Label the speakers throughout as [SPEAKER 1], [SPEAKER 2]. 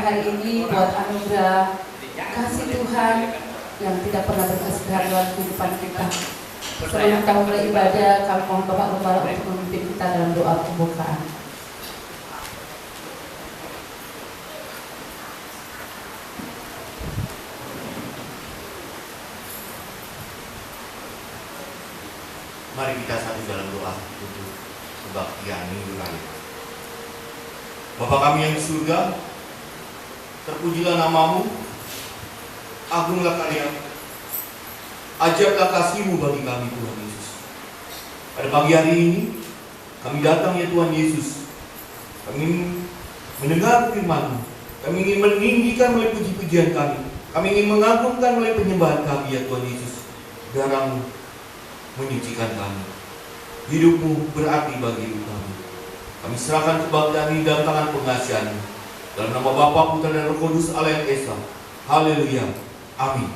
[SPEAKER 1] hari ini, buat anugerah kasih Tuhan yang tidak pernah berkesudahan dalam kehidupan kita. Sebelum kita mulai ibadah, kami mohon Bapak Gembala untuk memimpin kita dalam doa pembukaan.
[SPEAKER 2] Mari kita satu dalam doa untuk kebaktian minggu raya. Bapa kami yang di surga, terpujilah namamu, agunglah karyamu, ajarlah kasih-Mu bagi kami Tuhan Yesus. Pada pagi hari ini, kami datang ya Tuhan Yesus. Kami ingin mendengar firman-Mu. Kami ingin meninggikan melalui puji-pujian kami. Kami ingin mengagungkan melalui penyembahan kami ya Tuhan Yesus. Darah-Mu menyucikan kami. Hidup-Mu berarti bagi hidup kami. Kami serahkan kebaktian ini dalam tangan pengasihan-Mu. Dalam nama Bapa, Putra dan Roh Kudus Allah yang Esa. Haleluya. Amin.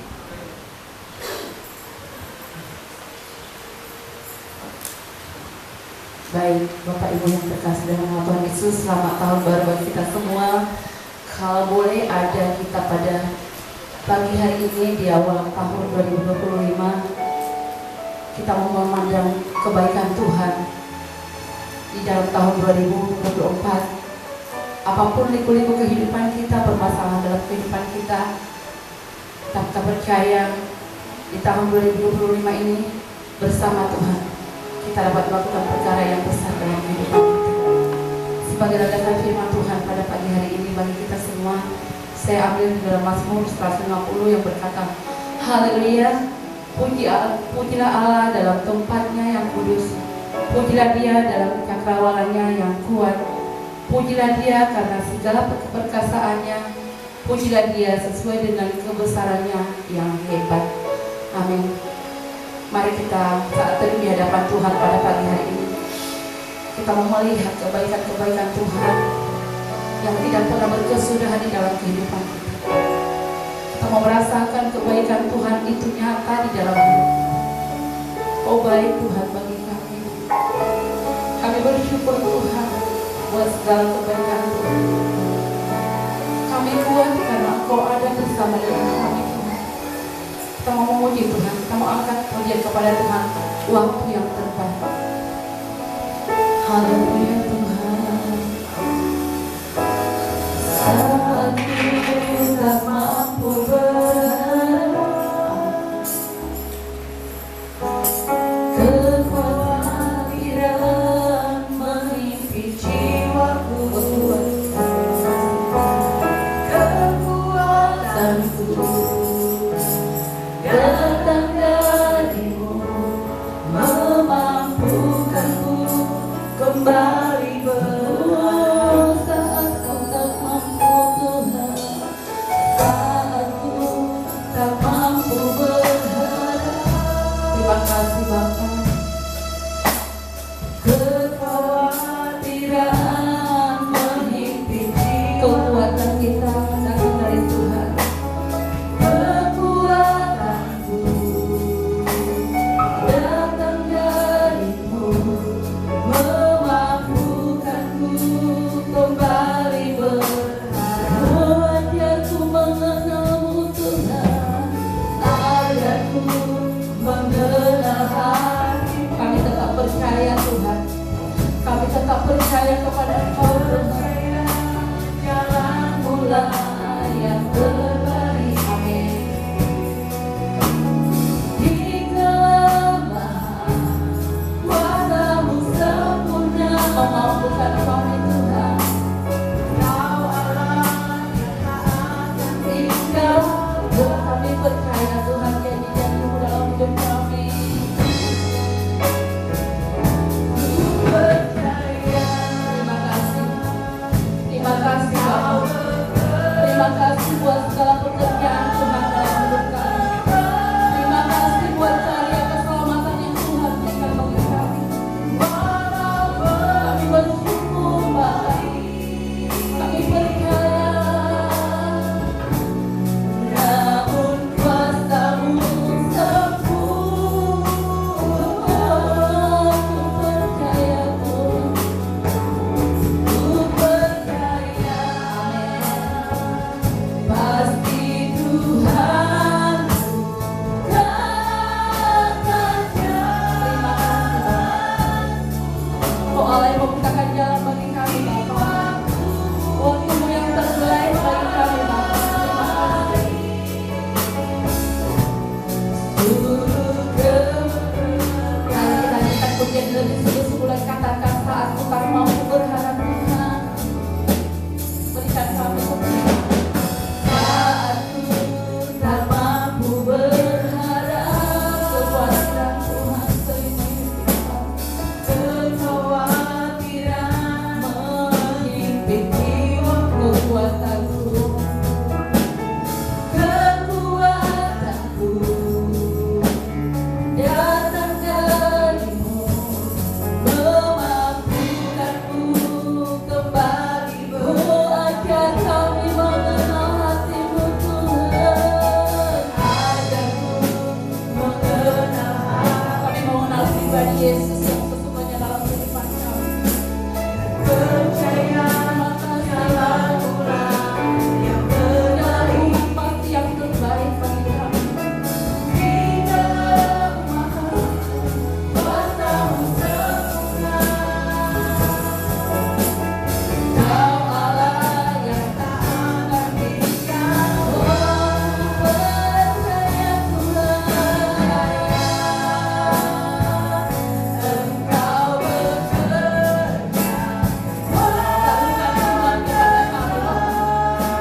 [SPEAKER 1] Baik, Bapak Ibu yang terkasih dalam nama Tuhan Yesus, selamat tahun baru bagi kita semua. Kalau boleh ada kita pada pagi hari ini di awal tahun 2025, kita mau memandang kebaikan Tuhan di dalam tahun 2024. Apapun liku-liku kehidupan kita, permasalahan dalam kehidupan kita percaya di tahun 2025 ini bersama Tuhan kita dapat melakukan perkara yang besar dalam kehidupan kita. Sebagai landasan firman Tuhan pada pagi hari ini bagi kita semua, saya ambil di dalam Mazmur 150 yang berkata, Haleluya, pujilah Allah dalam tempatnya yang kudus, pujilah Dia dalam cakrawalannya yang kuat, pujilah Dia karena segala keperkasaannya, pujilah Dia sesuai dengan kebesarannya yang hebat. Amin. Mari kita saat teduh di hadapan Tuhan pada pagi hari ini. Kita mau melihat kebaikan-kebaikan Tuhan yang tidak pernah berkesudahan di dalam kehidupan kita. Kita mau merasakan kebaikan Tuhan itu nyata di dalam hidup kita. Oh baik Tuhan bagi kami. Kami bersyukur Tuhan buat segala kebaikan Tuhan. Kami kuat karena Engkau ada bersama dengan kami Tuhan. Kita mau memuji Tuhan, kita mau angkat pujian kepada Tuhan waktu yang terbaik. Haleluya Tuhan. Saat kita mampu berharap, kekhawatiran menghimpit jiwaku, kekuatanku datang darimu, memampukanku kembali berharap. Saat kau tak mampu Tuhan, saat ku tak mampu berharap. Terima kasih Bapa. Kekhawatiran menghimpit kekuatan kita datang dari Tuhan. Kekuatanku datang darimu, memampukanku kembali berharap. Wajahku mengenalmu Tuhan, ayatku mengenal hati. Kami tetap percaya Tuhan, kami tetap percaya kepada Engkau Tuhan. Jalanmu lah yang terbaik. Amin. Di kelemahan kuasa-Mu sempurna memampukan kami Tuhan. Kau Allah yang tak akan tinggal. Kami percaya Tuhan janji-janji-Mu dalam hidup kami. Percaya. Terima kasih Bapak. Terima kasih buat segala sungguh-sungguh katakan saatku tak mampu berharap Tuhan. Berikan kami kemenangan. Saatku tak mampu berharap kekhawatiran Tuhan selimuti kekhawatiran menghimpit jiwaku kekuatanku datang darimu memampukanku kembali agar kami mengenal hatimu Tuhan. Ajarku mengenal kami mengenal pribadi Yesus yang sesungguhnya dalam kehidupan kami. Percaya jalan pulang yang benar pasti yang terbaik bagi kami. Di dalam kuasa-Mu sempurna, Kau Allah yang tak akan tinggal. Oh, percaya Tuhan, Engkau bekerja.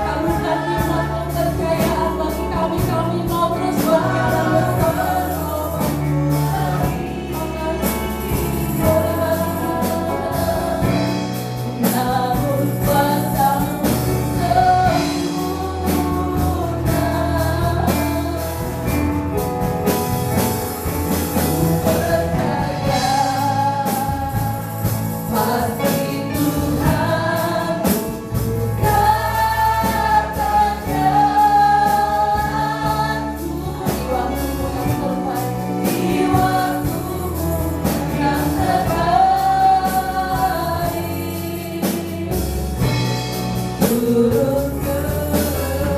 [SPEAKER 1] Kalungkan iman kepercayaan bagi kami. Kami mau terus berjalan bersama. Namun kuasa-Mu sempurna. Percaya pasti Tuhan katakan jalanku di waktumu yang terbaik, di waktumu yang terbaik.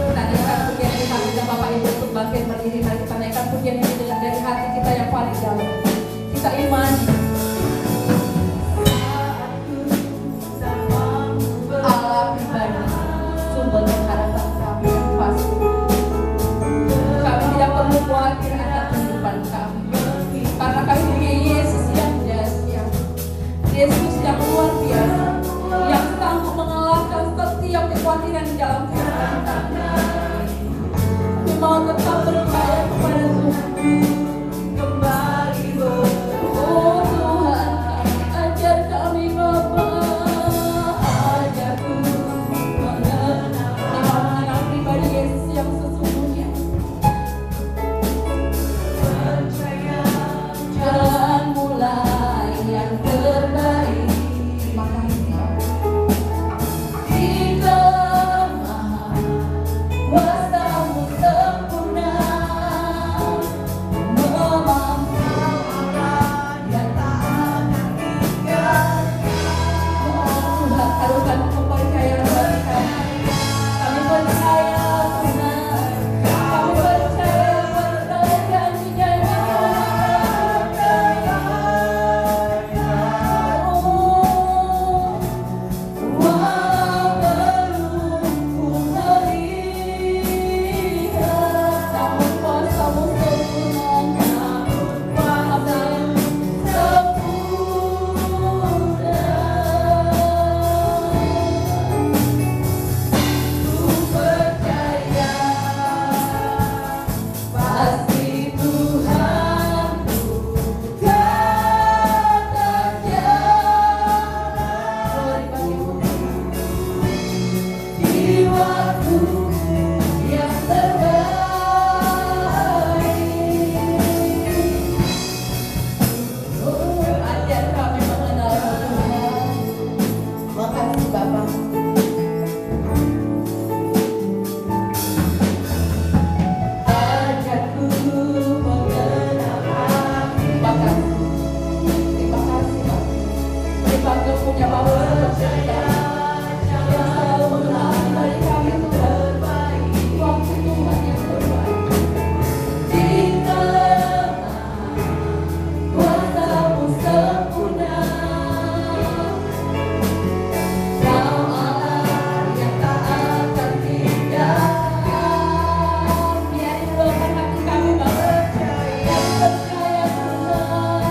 [SPEAKER 1] Naikkan pujian di hati dan Bapak Ibu untuk bangkit berdiri. Mari kita naikkan pujian ini dengan dari hati kita yang paling dalam. Kita imani Allah pribadi, sumber pengharapan kami yang pasti. Kami tidak perlu khawatir akan kehidupan kami, karena kami punya Yesus yang dahsyat, Yesus yang luar biasa, yang sanggup mengalahkan setiap kekhawatiran di dalam kehidupan kami. Kami mau tetap percaya kepada Tuhan. Kembali oh Tuhan, ajar kami Bapa, ajarku mengenal pribadi Yesus yang sesungguhnya. Percaya jalan mulai yang terbaik. Terima kasih Bapak. Di dalam kuasa-Mu sempurna, memampukan yang tak akan tinggal. Tuhan, haruskan kepercayaan bagi kami. Kami percaya Tuhan, kami percaya pada janji-janji walau belum ku melihat, namun kuasa-Mu sempurna, kuasa-Mu sempurna. Ku percaya pasti Tuhanku katakan jalanku di waktu yang terbaik. Oh, ajar kami mengenal Tuhan. Makasih Bapak. Ajarku mengenal Hati. Makasih. Terima kasih Bapak. Dipanggil punya Bapak percaya yang selalu mengenal pribadi kami Tuhan. Waktu Tuhan yang terbaik. Di dalam kuasa-Mu sempurna, Kau Allah yang tak akan tinggal. Biar diluapkan hati kami Bapak yang percaya Tuhan.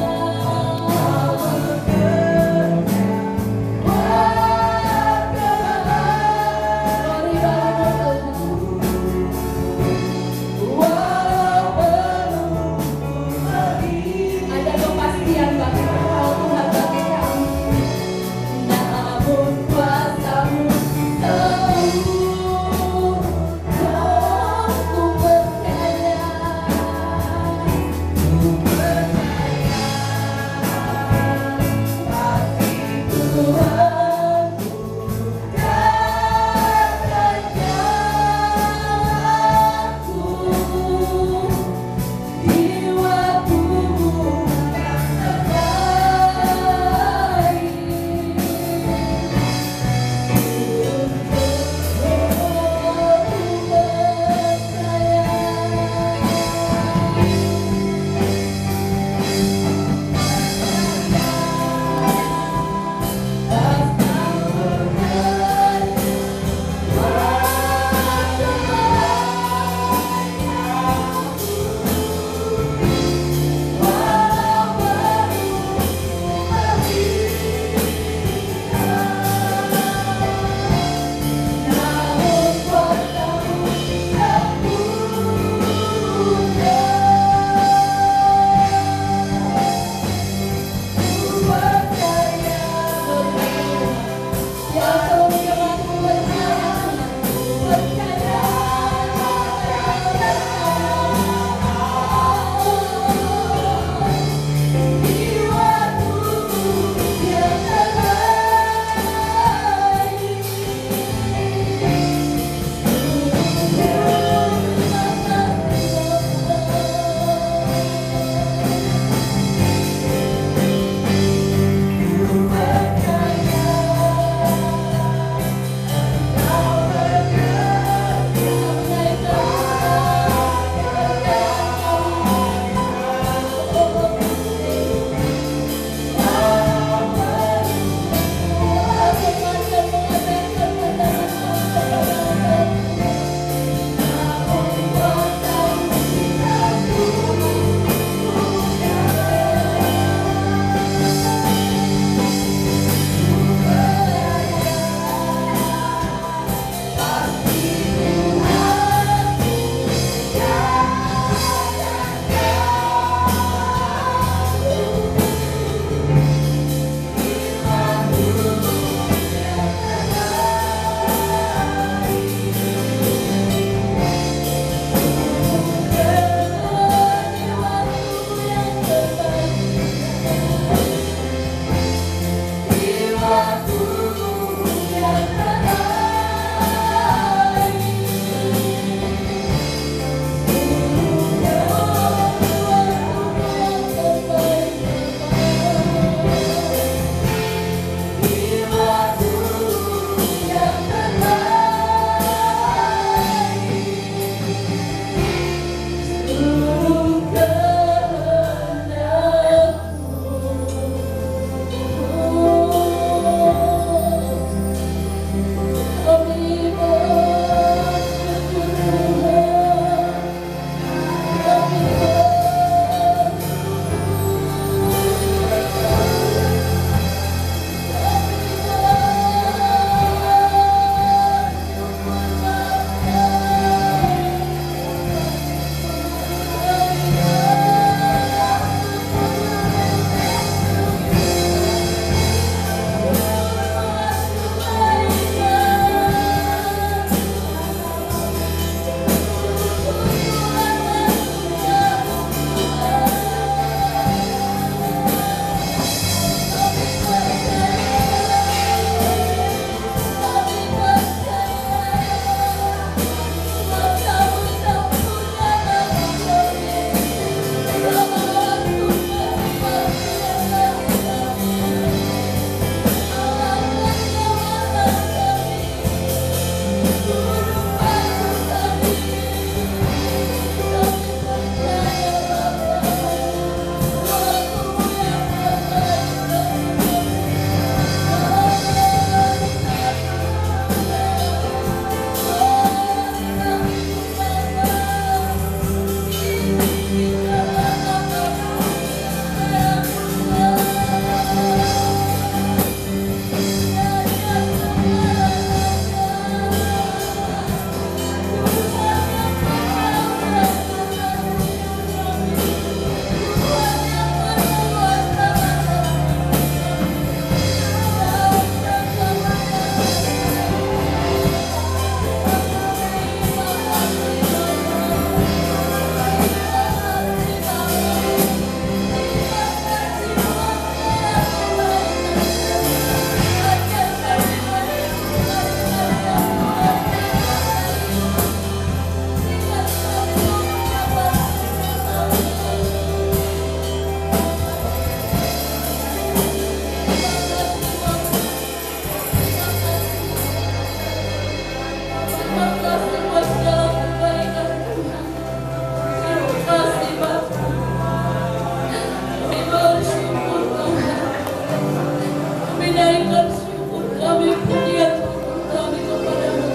[SPEAKER 1] naikkan syukur kami, pujian syukur kami kepada-Mu.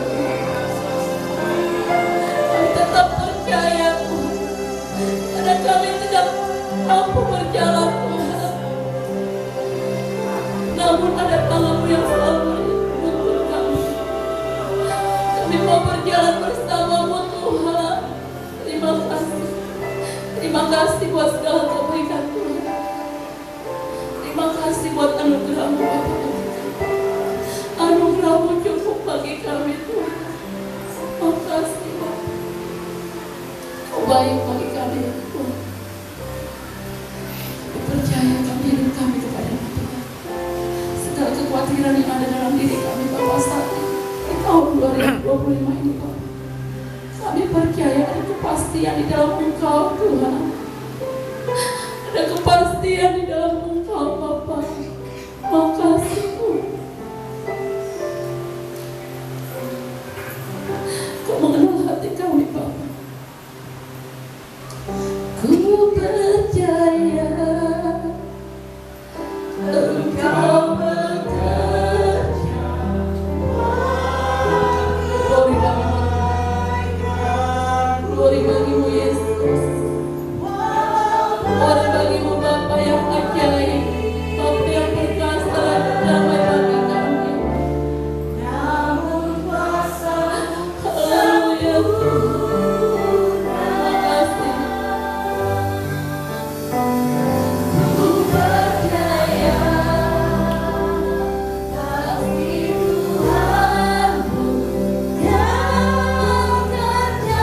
[SPEAKER 1] Kami tetap percaya Tuhan, karena kami tidak mampu berjalan Tuhan, namun ada tangan-Mu yang selalu menuntun kami. Kami mau berjalan bersama-Mu Tuhan. Terima kasih. Terima kasih buat segala kebaikan Tuhan. Terima kasih buat anugerah-Mu Bapa. Anugerah-Mu cukup bagi kami Tuhan. Terima kasih Bapa. Kau baik bagi kami Tuhan. Kami percaya kami hidup kami kepada-Mu Tuhan. Segala kekhawatiran yang ada dalam diri kami Bapa saat ini di tahun 2025 ini Bapa, kami percaya ada kepastian di dalam Engkau Tuhan. Ada kepastian di dalam Engkau Bapa. Makasih Tuhan. Kau mengenal hati kami Bapa. Ku percaya Engkau bekerja. Glory bagi-Mu Yesus. Glory bagi-Mu Bapa yang ajaib, Bapa yang perkasa dan damai bagi kami. Haleluya Tuhan. Terima kasih. Ku percaya kasih Tuhan-Mu yang bekerja.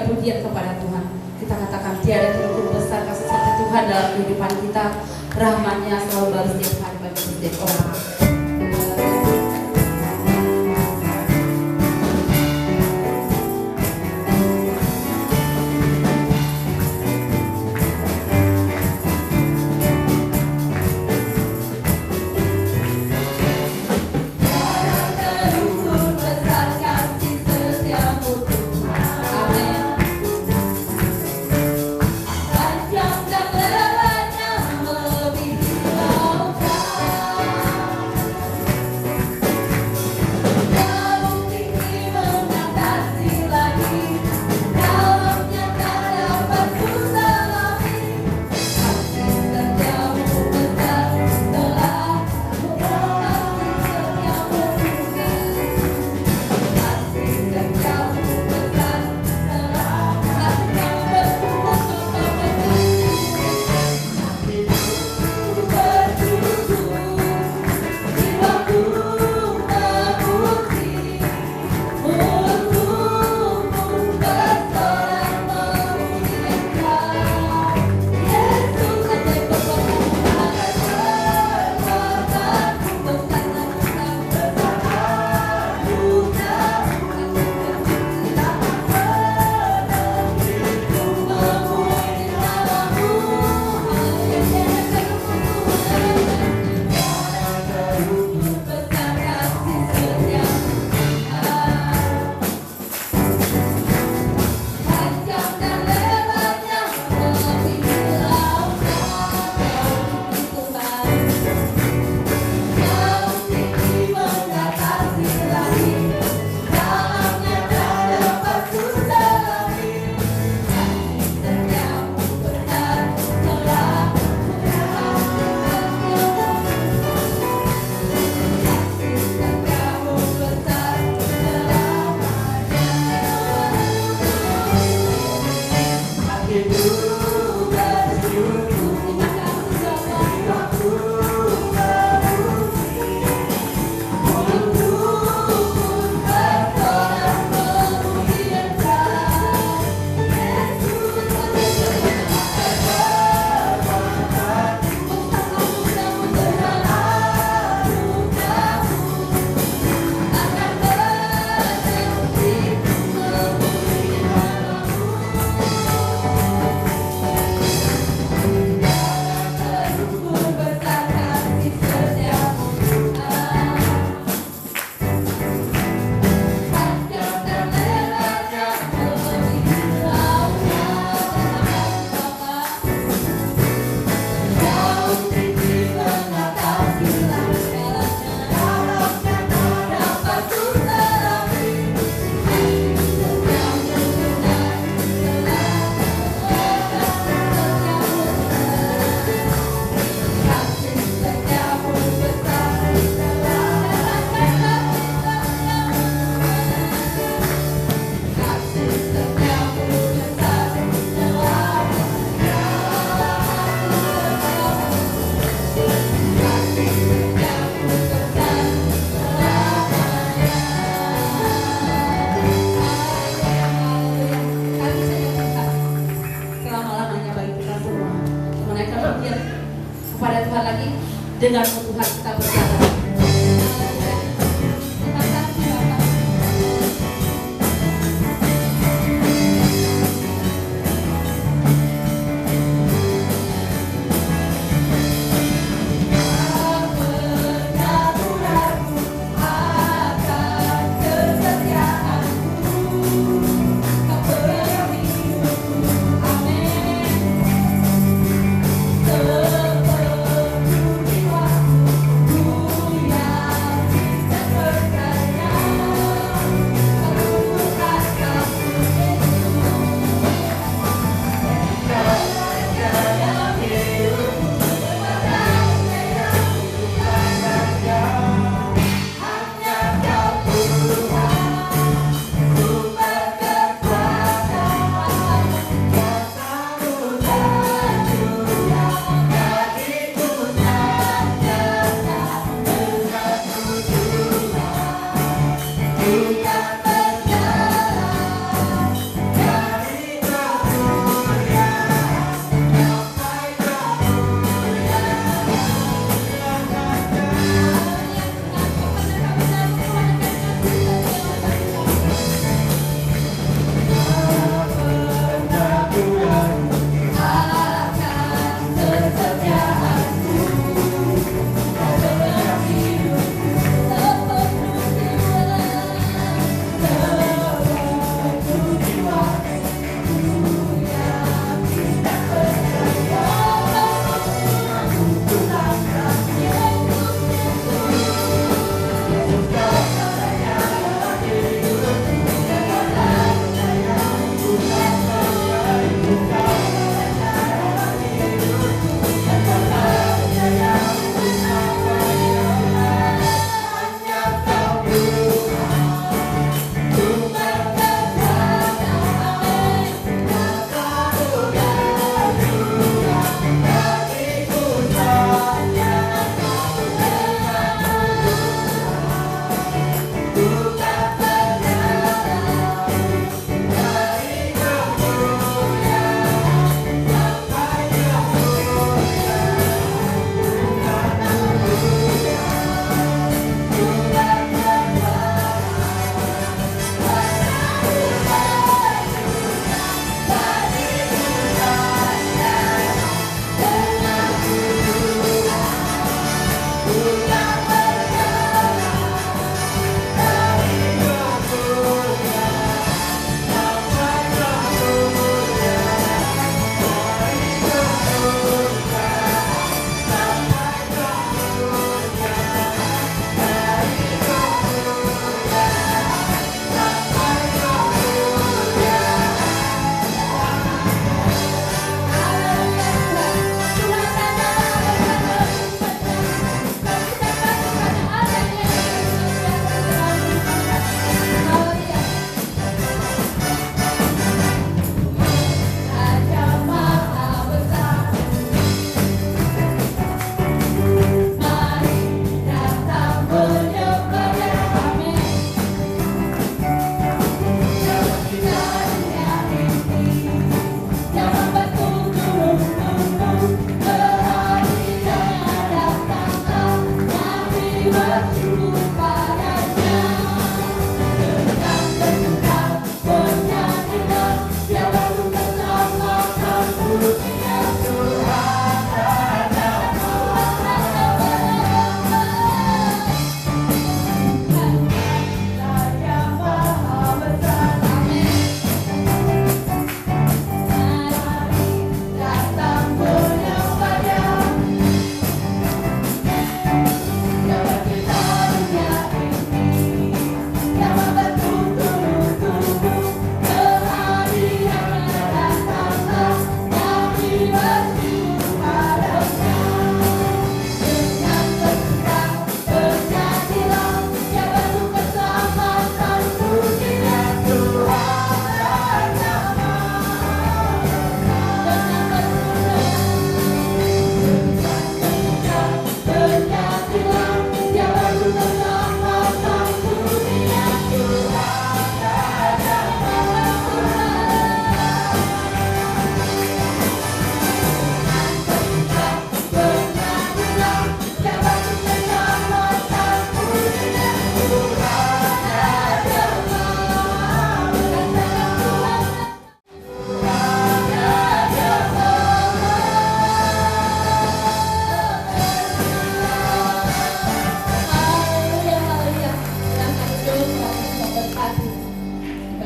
[SPEAKER 1] Pujian kepada Tuhan. Kita katakan tiada terlalu besar kasih sayang Tuhan dalam kehidupan kita. Rahmat-Nya selalu baru setiap hari bagi setiap orang.
[SPEAKER 3] Panjang dan lebarnya melebihi lautan.
[SPEAKER 1] Denganmu Tuhan kita berjalan. Terima kasih Bapak.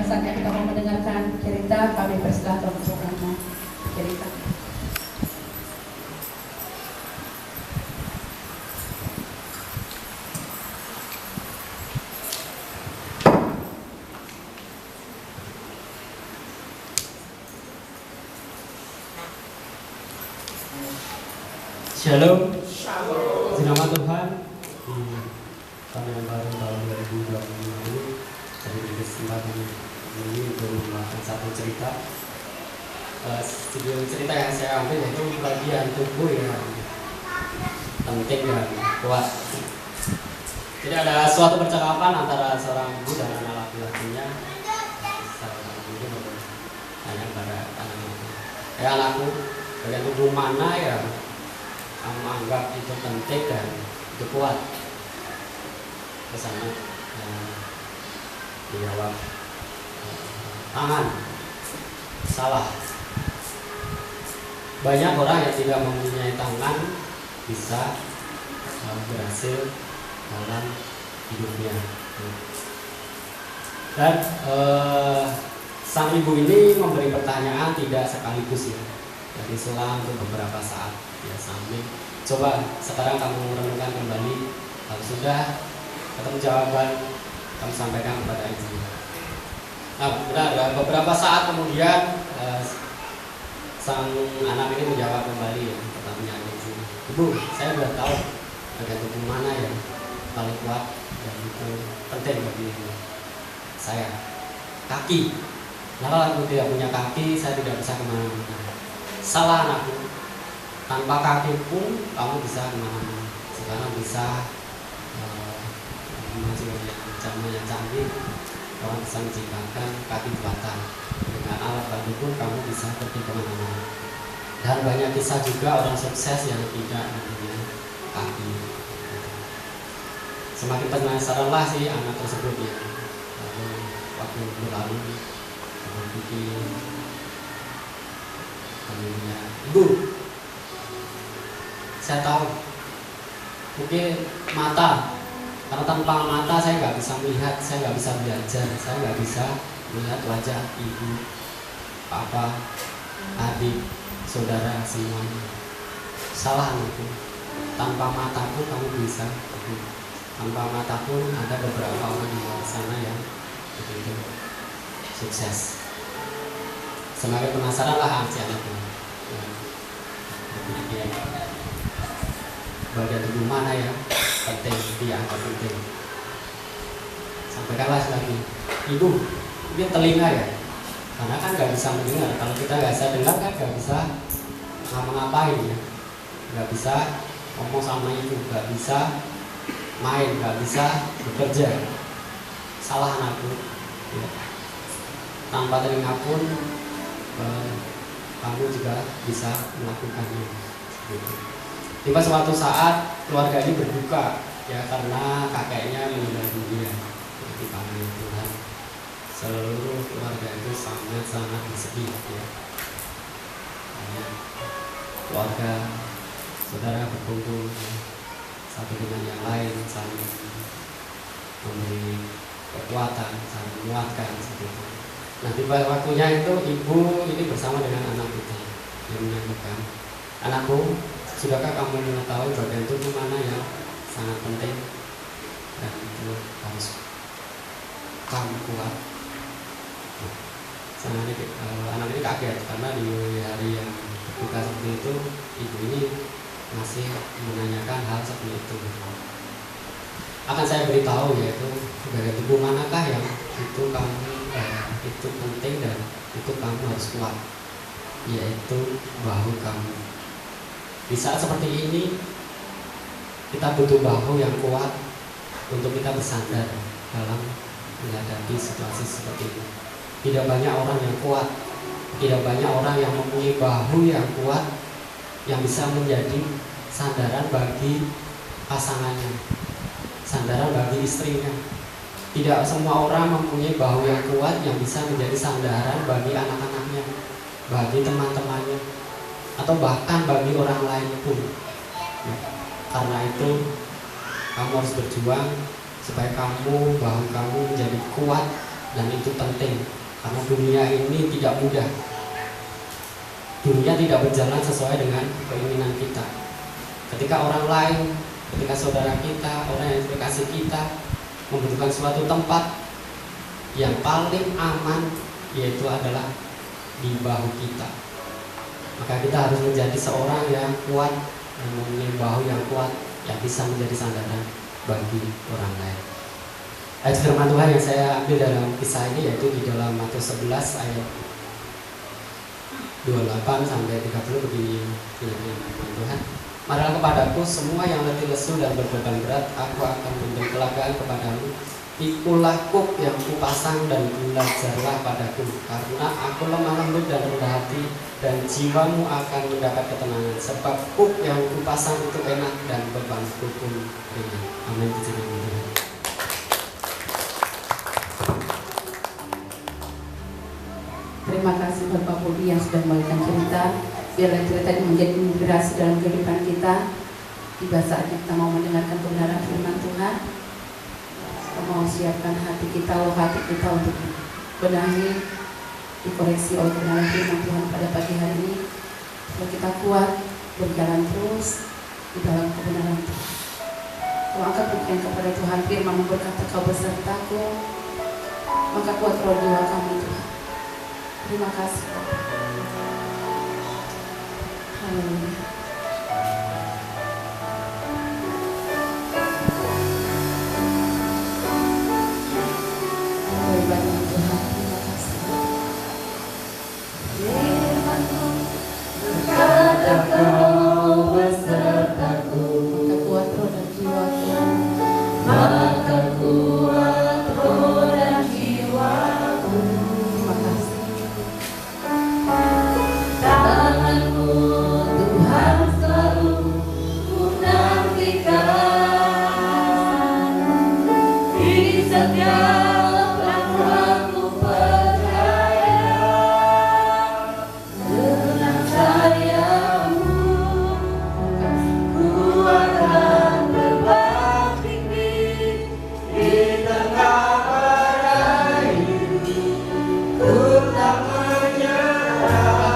[SPEAKER 1] saatnya kita mau mendengarkan cerita, kami persilahkan untuk Anda cerita.
[SPEAKER 3] Shalom. Di nama Tuhan, di tahun yang baru tahun 2020 saya diberi kesempatan ini untuk melakukan satu cerita. Studio cerita yang saya ambil yaitu bagian tubuh yang penting dan kuat. Jadi ada suatu percakapan antara seorang ibu dan anak laki-lakinya. Seorang ibu bertanya kepada anaknya, anakku, bagian tubuh mana ya kamu anggap itu penting dan itu kuat? Kesana dijawab, tangan. Salah. Banyak orang yang tidak mempunyai tangan bisa berhasil dalam hidupnya. Dan sang ibu ini memberi pertanyaan tidak sekaligus ya, jadi selang untuk beberapa saat. Ya, sambil coba sekarang kamu renungkan kembali, kalau sudah ketemu jawaban kamu sampaikan kepada ibu. Nah, benar, beberapa saat kemudian sang anak ini menjawab kembali ya, pertanyaan ibu. Ibu, saya sudah tahu bagian tubuh mana yang paling kuat dan itu penting bagi saya. Kaki. Nah, kalau aku tidak punya kaki, saya tidak bisa kemana-mana. Salah anakku. Tanpa kaki pun kamu bisa kemana-mana. Sekarang bisa masih zaman yang canggih, orang bisa menciptakan kaki buatan. Dengan alat bantu pun kamu bisa pergi kemana-mana. Dan banyak kisah juga orang sukses yang tidak mempunyai kaki. Semakin penasaranlah si anak tersebut ya. Lalu waktu berlalu berpikir, kemudian ibu, saya tahu mungkin mata, karena tanpa mata saya nggak bisa melihat, saya nggak bisa belajar, saya nggak bisa melihat wajah ibu, papa, adik, saudara semuanya. Salah anakku, tanpa mata pun kamu bisa, tanpa mata pun ada beberapa orang di luar sana yang begitu sukses. Semakin penasaranlah si anakku. Bagian tubuh mana yang penting dianggap penting. Sampaikanlah lagi, ibu, ini telinga ya, karena kan nggak bisa mendengar. Kalau kita nggak bisa dengar kan nggak bisa ngapa-ngapain ya, nggak bisa ngomong sama ibu, nggak bisa main, nggak bisa bekerja. Salah anakku ya. Tanpa telinga pun kamu juga bisa melakukannya gitu. Tiba suatu saat keluarga ini berduka ya, karena kakeknya meninggal dunia. Jadi kami Tuhan, seluruh keluarga itu sangat bersedih ya. Keluarga, saudara berkumpul ya, satu dengan yang lain, saling memberi kekuatan, saling menguatkan seperti itu. Nah, tiba waktunya itu ibu ini bersama dengan anak kita yang menyanyikan, anakku, sudahkah kamu mengetahui bagian tubuh mana yang sangat penting dan itu harus kamu kuat? Anak ini kaget karena di hari yang berduka seperti itu ibu ini masih menanyakan hal seperti itu. Akan saya beritahu yaitu bagian tubuh manakah yang itu kamu itu penting dan itu kamu harus kuat, yaitu bahu kamu. Di saat seperti ini kita butuh bahu yang kuat untuk kita bersandar dalam menghadapi situasi seperti ini. Tidak banyak orang yang kuat, tidak banyak orang yang mempunyai bahu yang kuat yang bisa menjadi sandaran bagi pasangannya, sandaran bagi istrinya. Tidak semua orang mempunyai bahu yang kuat yang bisa menjadi sandaran bagi anak-anaknya, bagi teman-temannya, atau bahkan bagi orang lain pun. Ya, karena itu kamu harus berjuang supaya bahu kamu menjadi kuat, dan itu penting Karena dunia ini tidak mudah. Dunia tidak berjalan sesuai dengan keinginan kita. Ketika orang lain, ketika saudara kita, orang yang terkasih kita membutuhkan suatu tempat, yang paling aman yaitu adalah di bahu kita. Maka kita harus menjadi seorang yang kuat, yang mempunyai bahu yang kuat, yang bisa menjadi sandaran bagi orang lain. Ayat firman Tuhan yang saya ambil dalam kisah ini yaitu di dalam Matius 11 ayat 28 sampai 30 begini firman Tuhan. Marilah kepadaku semua yang letih lesu dan berbeban berat, aku akan memberi kelegaan kepadamu. Pikulah kuk yang kupasang dan belajarlah padaku, karena aku lemah lembut dan rendah hati, dan jiwamu akan mendapat ketenangan. Sebab kuk yang kupasang itu enak dan bebanku pun ringan. Amin.
[SPEAKER 1] Terima kasih Bapak Budi yang sudah membagikan cerita. Biarlah cerita ini menjadi inspirasi dalam kehidupan kita. Tiba saatnya kita mau mendengarkan kebenaran firman Tuhan. Kita mau siapkan hati kita, loh hati kita untuk benahi, dikoreksi oleh kebenaran firman Tuhan pada pagi hari ini. Supaya kita kuat berjalan terus di dalam kebenaran Tuhan. Kau angkat pikiran kepada Tuhan, firman berkata kau besertaku, maka kuat roh jiwa kami Tuhan. Terima kasih. Haleluya. Terima Tuhan. Terima kasih. Firman-Mu berkata kau besertaku, maka kuat roh dan jiwaku. Maka kuat roh dan jiwaku. Terima kasih. Tangan-Mu Tuhan selalu ku nantikan di setiap langkahku percaya dengan sayap-Mu ku akan terbang tinggi di tengah badai hidup. Ku tak menyerah,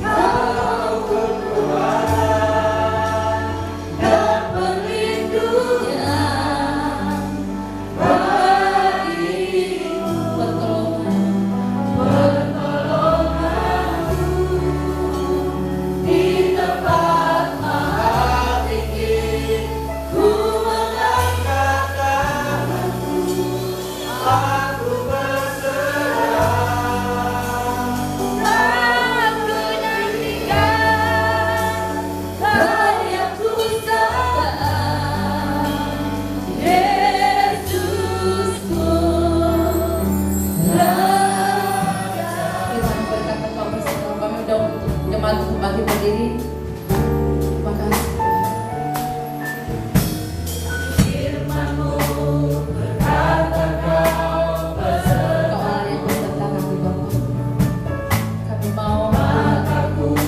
[SPEAKER 1] Kau kekuatan dan perlindungan bagiku, pertolonganku di tempat maha tinggi. Ku mengangkat tanganku, aku berserah. Aku nantikan karya-Ku sabar, Yesusku raja. Tuhan berkata kau bersama kami udah untuk jemaat untuk bangkit berdiri. Terima kasih. Firman-Mu berkata kau beserta. Kau Allah yang beserta kami Bapa. Kami mau tunduk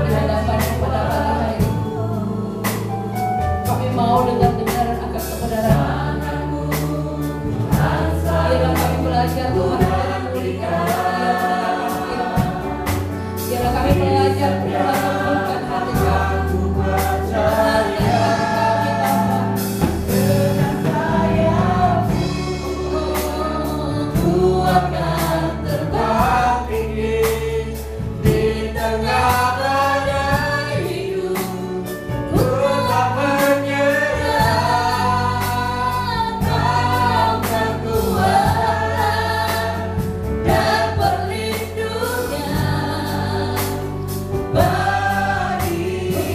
[SPEAKER 1] di hadapan-Mu pada pagi hari ini. Kami mau dengar-dengar akan kebenaran. Biarlah kami belajar Tuhan memulihkan firman. Biarlah kami belajar Tuhan memulihkan hati kami. Hati kami Bapa. Ku akan terbang tinggi di tengah badai hidup. Ku tak menyerah, Kau kekuatan dan perlindungan bagiku,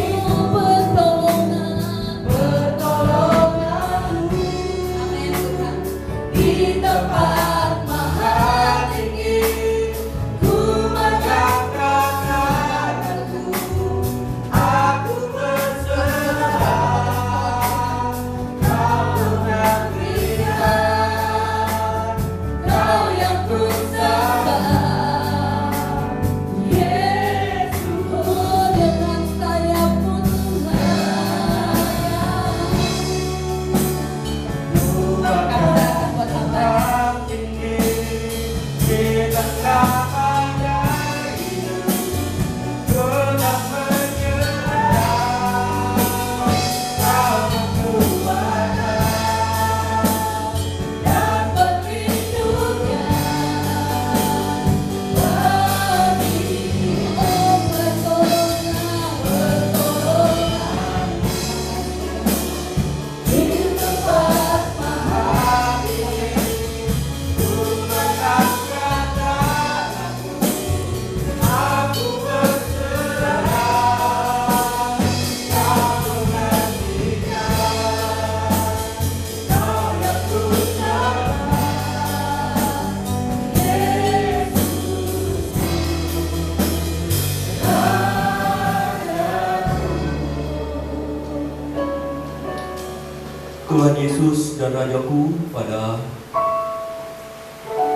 [SPEAKER 1] pertolonganku. Amin Tuhan. Di tempat maha tinggi, ku mengangkat tanganku, aku berserah. Kau nantikan, Kau yang ku sembah, Yesus dengan sayap-Mu Tuhan. Kami serahkan buat hamba.
[SPEAKER 2] Tuhan Yesus dan Rajaku, pada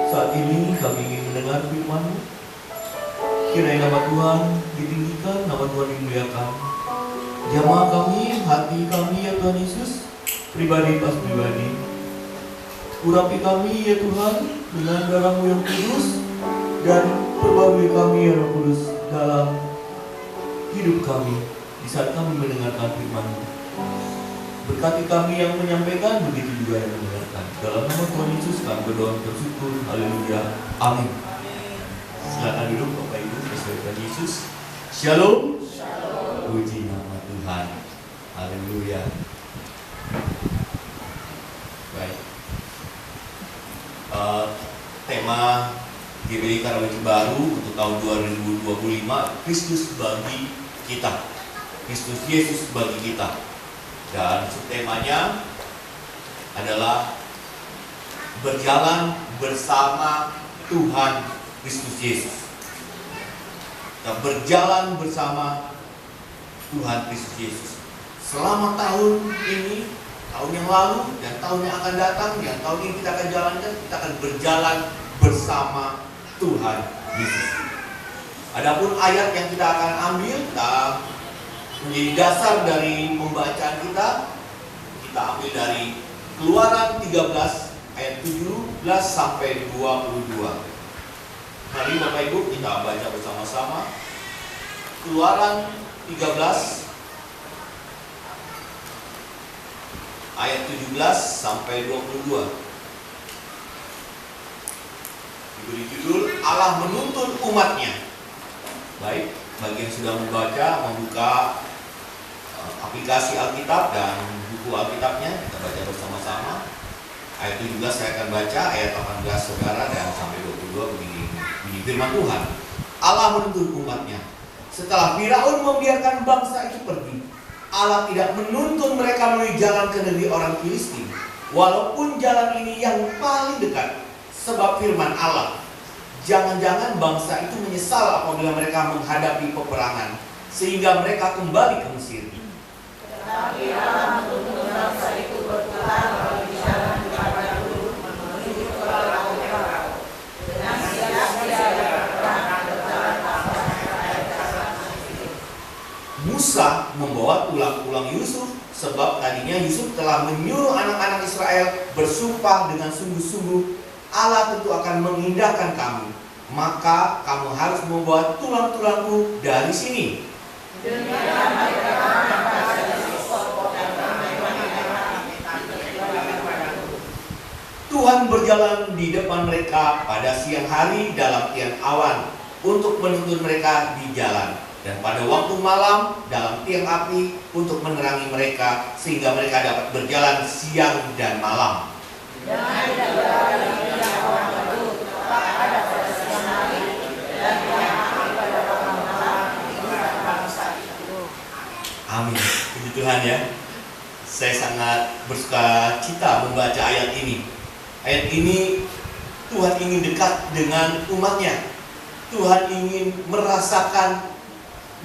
[SPEAKER 2] saat ini kami ingin mendengar firman-Mu. Kiranya nama Tuhan ditinggikan, nama Tuhan dimuliakan. Jamah kami, hati kami ya Tuhan Yesus, pribadi pas pribadi. Urapi kami ya Tuhan dengan darah-Mu yang kudus, dan perbarui kami ya Roh Kudus dalam hidup kami di saat kami mendengarkan firman-Mu. Berkati kami yang menyampaikan, begitu juga yang mendengarkan. Dalam nama Tuhan Yesus kami berdoa bersyukur. Haleluya. Amin. Silakan duduk Bapak Ibu sesuai Tuhan Yesus. Shalom. Puji nama Tuhan. Haleluya. Baik. Tema GBI Karawaci Baru untuk tahun 2025, Kristus bagi kita. Kristus Yesus bagi kita. Dan subtemanya adalah berjalan bersama Tuhan Kristus Yesus. Kita berjalan bersama Tuhan Kristus Yesus. Selama tahun ini, tahun yang lalu, dan tahun yang akan datang, yang tahun ini kita akan jalankan, kita akan berjalan bersama Tuhan Yesus. Adapun ayat yang kita akan ambil, menjadi dasar dari pembacaan kita ambil dari Keluaran 13 ayat 17 sampai 22. Mari Bapak Ibu kita baca bersama-sama. Keluaran 13 ayat 17 sampai 22. Diberi judul Allah menuntun umatnya. Baik, bagi yang sudah membuka aplikasi Alkitab dan buku Alkitabnya, kita baca bersama-sama. Ayat 17 saya akan baca, ayat 18 saudara, dan sampai 22 begini firman Tuhan. Allah menuntun umatnya. Setelah Firaun membiarkan bangsa itu pergi, Allah tidak menuntun mereka melalui jalan ke negeri orang Filistin, walaupun jalan ini yang paling dekat. Sebab firman Allah, jangan-jangan bangsa itu menyesal apabila mereka menghadapi peperangan, sehingga mereka kembali ke Mesir.
[SPEAKER 4] Tetapi Allah menuntun bangsa itu berputar melalui jalan di padang gurun menuju ke laut Merah, dengan siap-siaga perang berjalan tanpa air dasar.
[SPEAKER 2] Musa membawa tulang-tulang Yusuf, sebab tadinya Yusuf telah menyuruh anak-anak Israel bersumpah dengan sungguh-sungguh, Allah tentu akan mengindahkan kamu, maka kamu harus membawa tulang-tulangku dari sini. Tuhan berjalan di depan mereka pada siang hari dalam tiang awan untuk menuntun mereka di jalan, dan pada waktu malam dalam tiang api untuk menerangi mereka, sehingga mereka dapat berjalan siang dan malam.
[SPEAKER 4] Jangan berjalan di tiang awan itu tetap ada pada siang hari, dan tiang api pada waktu malam mengingatkan bangsa itu.
[SPEAKER 2] Amin. Puji Tuhan ya. Saya sangat bersuka cita membaca ayat ini. Ayat ini Tuhan ingin dekat dengan umatnya. Tuhan ingin merasakan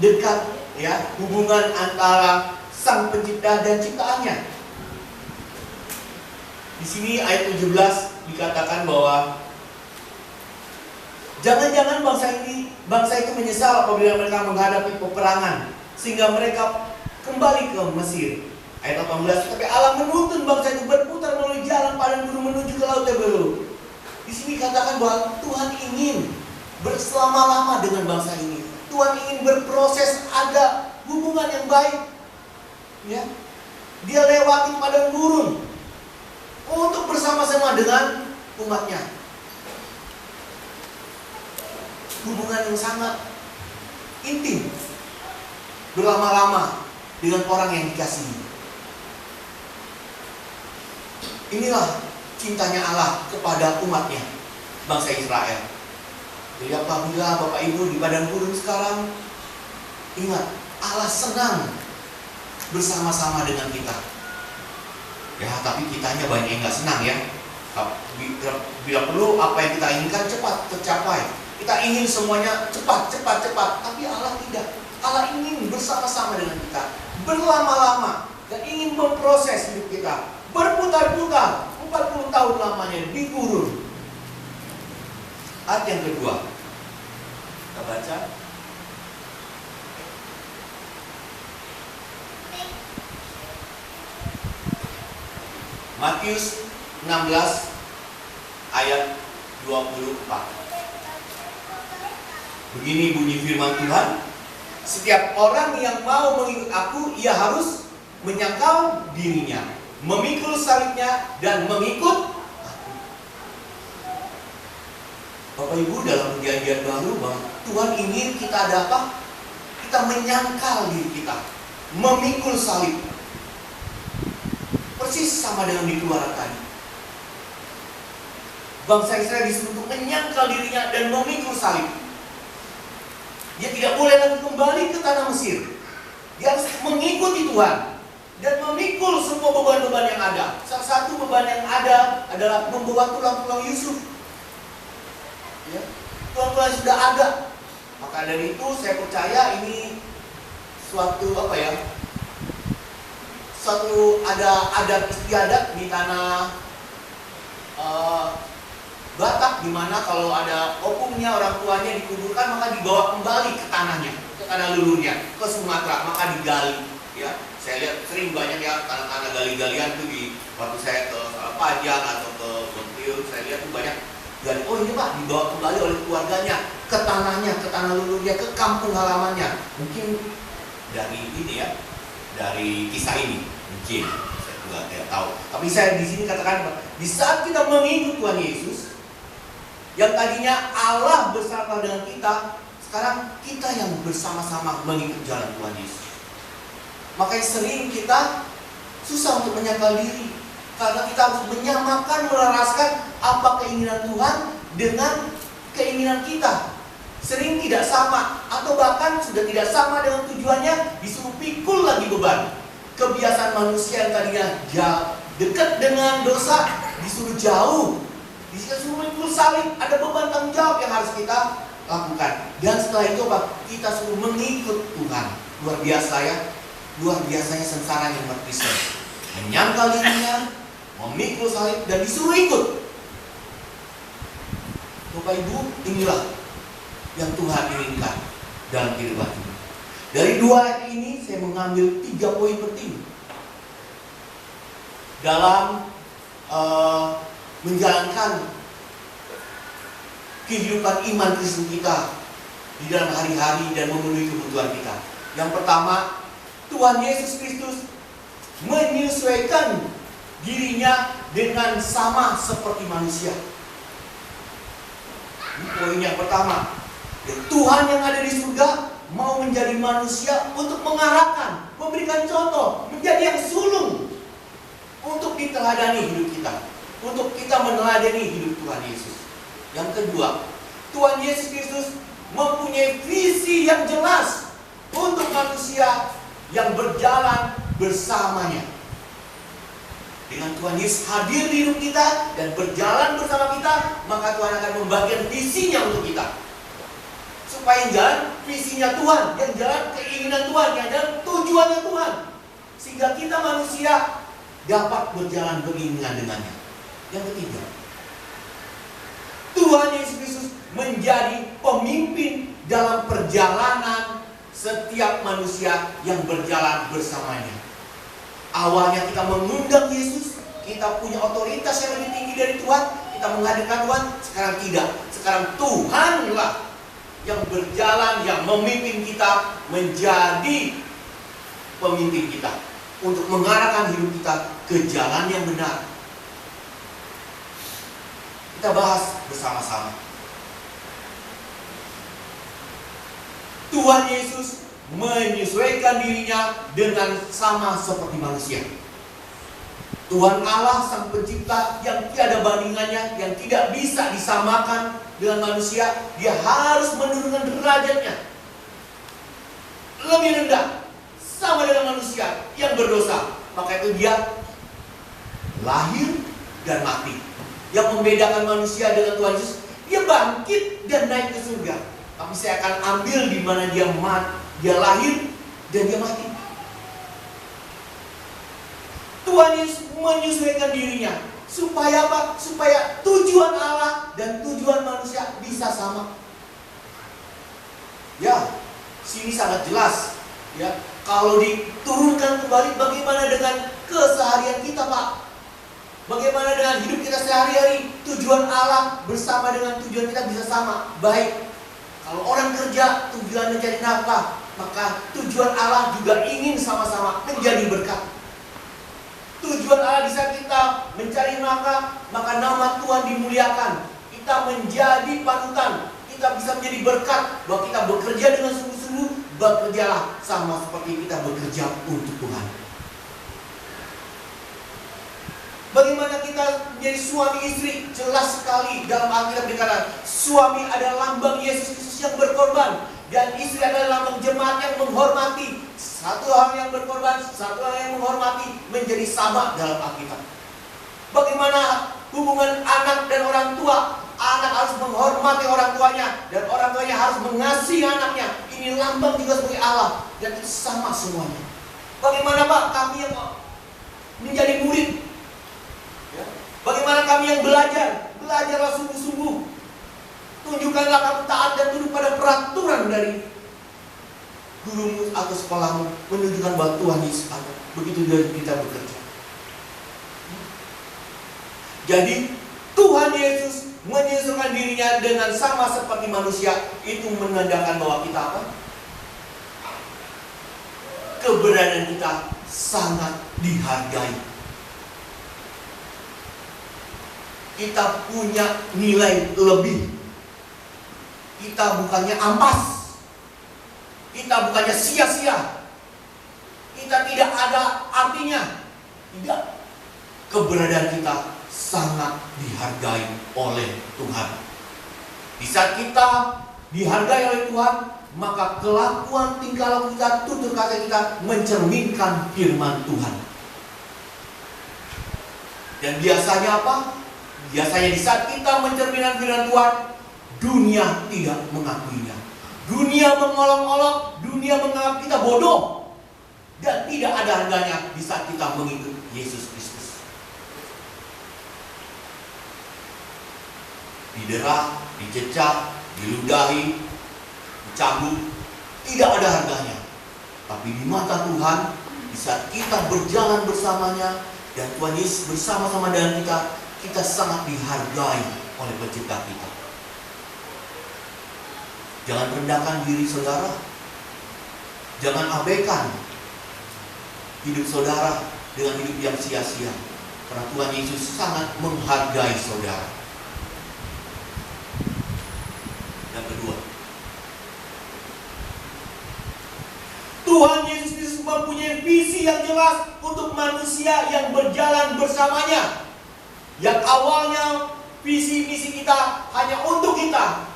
[SPEAKER 2] dekat ya hubungan antara Sang Pencipta dan ciptaannya. Di sini ayat 17 dikatakan bahwa jangan-jangan bangsa itu menyesal apabila mereka menghadapi peperangan, sehingga mereka kembali ke Mesir. Ayat 18, tapi Allah menuntun bangsa itu berputar melalui jalan padang gurun menuju ke laut Teberu. Di sini katakan bahwa Tuhan ingin berselama-lama dengan bangsa ini. Tuhan ingin berproses, ada hubungan yang baik. Ya, Dia lewati padang gurun untuk bersama-sama dengan umatnya. Hubungan yang sangat intim, berlama-lama dengan orang yang dikasihi. Inilah cintanya Allah kepada umatnya, bangsa Israel. Jadi apabila Bapak Ibu di padang gurun sekarang, ingat, Allah senang bersama-sama dengan kita. Ya, tapi kitanya banyak yang gak senang ya. Bila perlu apa yang kita inginkan cepat tercapai. Kita ingin semuanya cepat. Tapi Allah tidak. Allah ingin bersama-sama dengan kita, berlama-lama, dan ingin memproses hidup kita, berputar-putar 40 tahun lamanya di gurun. Ayat yang kedua, kita baca. Matius 16 ayat 24. Begini bunyi firman Tuhan, setiap orang yang mau mengikut aku, ia harus menyangkal dirinya, memikul salibnya, dan mengikut aku. Bapak Ibu, dalam perjanjian baru bahwa Tuhan ingin kita ada apa? Kita menyangkal diri kita, memikul salib. Persis sama dengan di Keluaran tadi. Bangsa Israel disuruh untuk menyangkal dirinya dan memikul salib. Dia tidak boleh lagi kembali ke tanah Mesir. Dia harus mengikuti Tuhan dan memikul semua beban-beban yang ada. Salah satu beban yang ada adalah membawa tulang-tulang Yusuf. Ya, tulang-tulang sudah ada. Maka dari itu saya percaya ini suatu suatu ada adat istiadat di tanah Batak, di mana kalau ada opungnya, orang tuanya dikuburkan, maka dibawa kembali ke tanahnya, ke tanah leluhurnya, ke Sumatera, maka digali. Ya, saya lihat sering banyak ya tanah-tanah gali-galian tuh di waktu saya ke Pajang atau ke Bengkulu, saya lihat tuh banyak gali. Oh ini Pak, dibawa kembali oleh keluarganya ke tanahnya, ke tanah leluhurnya, ke kampung halamannya. Mungkin dari ini ya, dari kisah ini, mungkin saya juga tidak tahu. Tapi saya di sini katakan, di saat kita mengikut Tuhan Yesus, yang tadinya Allah bersama dengan kita, sekarang kita yang bersama-sama mengikut jalan Tuhan Yesus. Makanya sering kita susah untuk menyangkal diri, karena kita harus menyamakan, melaraskan apa keinginan Tuhan dengan keinginan kita. Sering tidak sama, atau bahkan sudah tidak sama dengan tujuannya, disuruh pikul lagi beban. Kebiasaan manusia yang tadinya dekat dengan dosa, disuruh jauh. Disuruh memikul salib, ada beban tanggung jawab yang harus kita lakukan. Dan setelah itu apa? Kita suruh mengikut Tuhan. Luar biasa ya. Luar biasanya sengsara yang umat Kristen. Menyangkal dirinya, memikul salib, dan disuruh ikut. Bapak Ibu, inilah yang Tuhan inginkan dalam kehidupan ini. Dari dua ayat ini saya mengambil 3 poin penting dalam menjalankan kehidupan iman Kristen kita di dalam hari-hari dan memenuhi kebutuhan kita. Yang pertama, Tuhan Yesus Kristus menyesuaikan dirinya dengan sama seperti manusia. Ini poin yang pertama. Tuhan yang ada di surga mau menjadi manusia untuk mengarahkan, memberikan contoh, menjadi yang sulung untuk diteladani hidup kita, untuk kita meneladani hidup Tuhan Yesus. Yang kedua, Tuhan Yesus Kristus mempunyai visi yang jelas untuk manusia yang berjalan bersamanya. Dengan Tuhan Yesus hadir di hidup kita dan berjalan bersama kita, maka Tuhan akan membagikan visinya untuk kita. Supaya yang jalan visinya Tuhan, yang jalan keinginan Tuhan, yang jalan tujuannya Tuhan. Sehingga kita manusia dapat berjalan beriringan dengannya. Yang ketiga, Tuhan Yesus Kristus menjadi pemimpin dalam perjalanan setiap manusia yang berjalan bersamanya. Awalnya kita mengundang Yesus, kita punya otoritas yang lebih tinggi dari Tuhan, kita menghadirkan Tuhan. Sekarang tidak, sekarang Tuhanlah yang berjalan, yang memimpin kita menjadi pemimpin kita untuk mengarahkan hidup kita ke jalan yang benar. Kita bahas bersama-sama. Tuhan Yesus menyesuaikan dirinya dengan sama seperti manusia. Tuhan Allah sang pencipta yang tiada bandingannya, yang tidak bisa disamakan dengan manusia. Dia harus menurunkan derajatnya lebih rendah, sama dengan manusia yang berdosa. Maka itu dia lahir dan mati. Yang membedakan manusia dengan Tuhan Yesus, dia bangkit dan naik ke surga. Tapi saya akan ambil di mana dia lahir dan dia mati. Tuhan Yesus menyesuaikan dirinya. Supaya apa? Supaya tujuan Allah dan tujuan manusia bisa sama. Ya, sini sangat jelas. Ya, kalau diturunkan kembali, bagaimana dengan keseharian kita, Pak? Bagaimana dengan hidup kita sehari-hari? Tujuan Allah bersama dengan tujuan kita bisa sama. Baik, kalau orang kerja tujuan mencari nafkah, maka tujuan Allah juga ingin sama-sama menjadi berkat. Tujuan Allah di saat kita mencari nafkah, maka nama Tuhan dimuliakan. Kita menjadi panutan, kita bisa menjadi berkat bahwa kita bekerja dengan sungguh-sungguh. Bekerjalah sama seperti kita bekerja untuk Tuhan. Bagaimana kita menjadi suami istri? Jelas sekali dalam Alkitab dikatakan suami adalah lambang Yesus Kristus yang berkorban, dan istri adalah lambang jemaat yang menghormati. Satu orang yang berkorban, satu orang yang menghormati, menjadi sama dalam Alkitab. Bagaimana hubungan anak dan orang tua? Anak harus menghormati orang tuanya, dan orang tuanya harus mengasihi anaknya. Ini lambang juga sebagai Allah, dan itu sama semuanya. Bagaimana Pak kami yang menjadi murid? Ya. Bagaimana kami yang belajar? Belajarlah sungguh-sungguh. Tunjukkanlah kamu taat dan tunduk pada peraturan dari gurumu atau sekolahmu, menunjukkan bahwa Tuhan Yesus ada. Begitu juga kita bekerja. Jadi Tuhan Yesus menyesuaikan dirinya dengan sama seperti manusia. Itu menandakan bahwa kita apa? Keberadaan kita sangat dihargai. Kita punya nilai lebih. Kita bukannya ampas. Kita bukannya sia-sia. Kita tidak ada artinya. Tidak. Keberadaan kita sangat dihargai oleh Tuhan. Di saat kita dihargai oleh Tuhan, maka kelakuan tingkah laku kita, tutur kata kita mencerminkan firman Tuhan. Dan biasanya apa? Biasanya di saat kita mencerminkan firman Tuhan, dunia tidak mengakuinya. Dunia mengolok-olok, dunia menganggap kita bodoh, dan tidak ada harganya di saat kita mengikut Yesus Kristus. Didera, dicecah, diludahi, dicambuk, tidak ada harganya. Tapi di mata Tuhan, di saat kita berjalan bersamanya dan Tuhan Yesus bersama-sama dengan kita sangat dihargai oleh Pencipta kita. Jangan rendahkan diri saudara. Jangan abaikan hidup saudara dengan hidup yang sia-sia. Karena Tuhan Yesus sangat menghargai saudara. Yang kedua, Tuhan Yesus Kristus mempunyai visi yang jelas untuk manusia yang berjalan bersamanya. Yang awalnya visi misi kita hanya untuk kita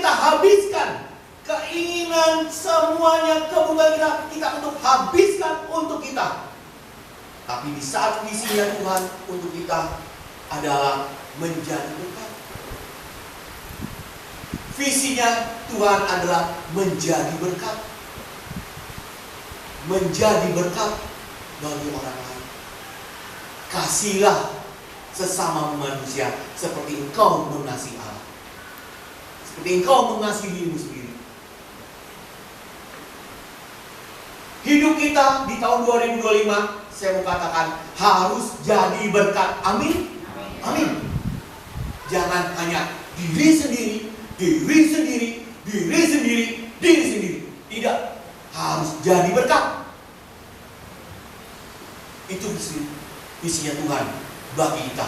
[SPEAKER 2] habiskan keinginan semuanya, kebutuhan kita untuk habiskan untuk kita. Tapi di saat visinya Tuhan untuk kita adalah menjadi berkat. Visinya Tuhan adalah menjadi berkat. Menjadi berkat bagi orang lain. Kasihlah sesama manusia seperti engkau mengasihi Allah, seperti engkau mengasihi dirimu sendiri. Hidup kita di tahun 2025, saya mau katakan harus jadi berkat. Amin. Amin. Jangan hanya diri sendiri, diri sendiri, diri sendiri, diri sendiri. Tidak, harus jadi berkat. Itu visinya Tuhan bagi kita.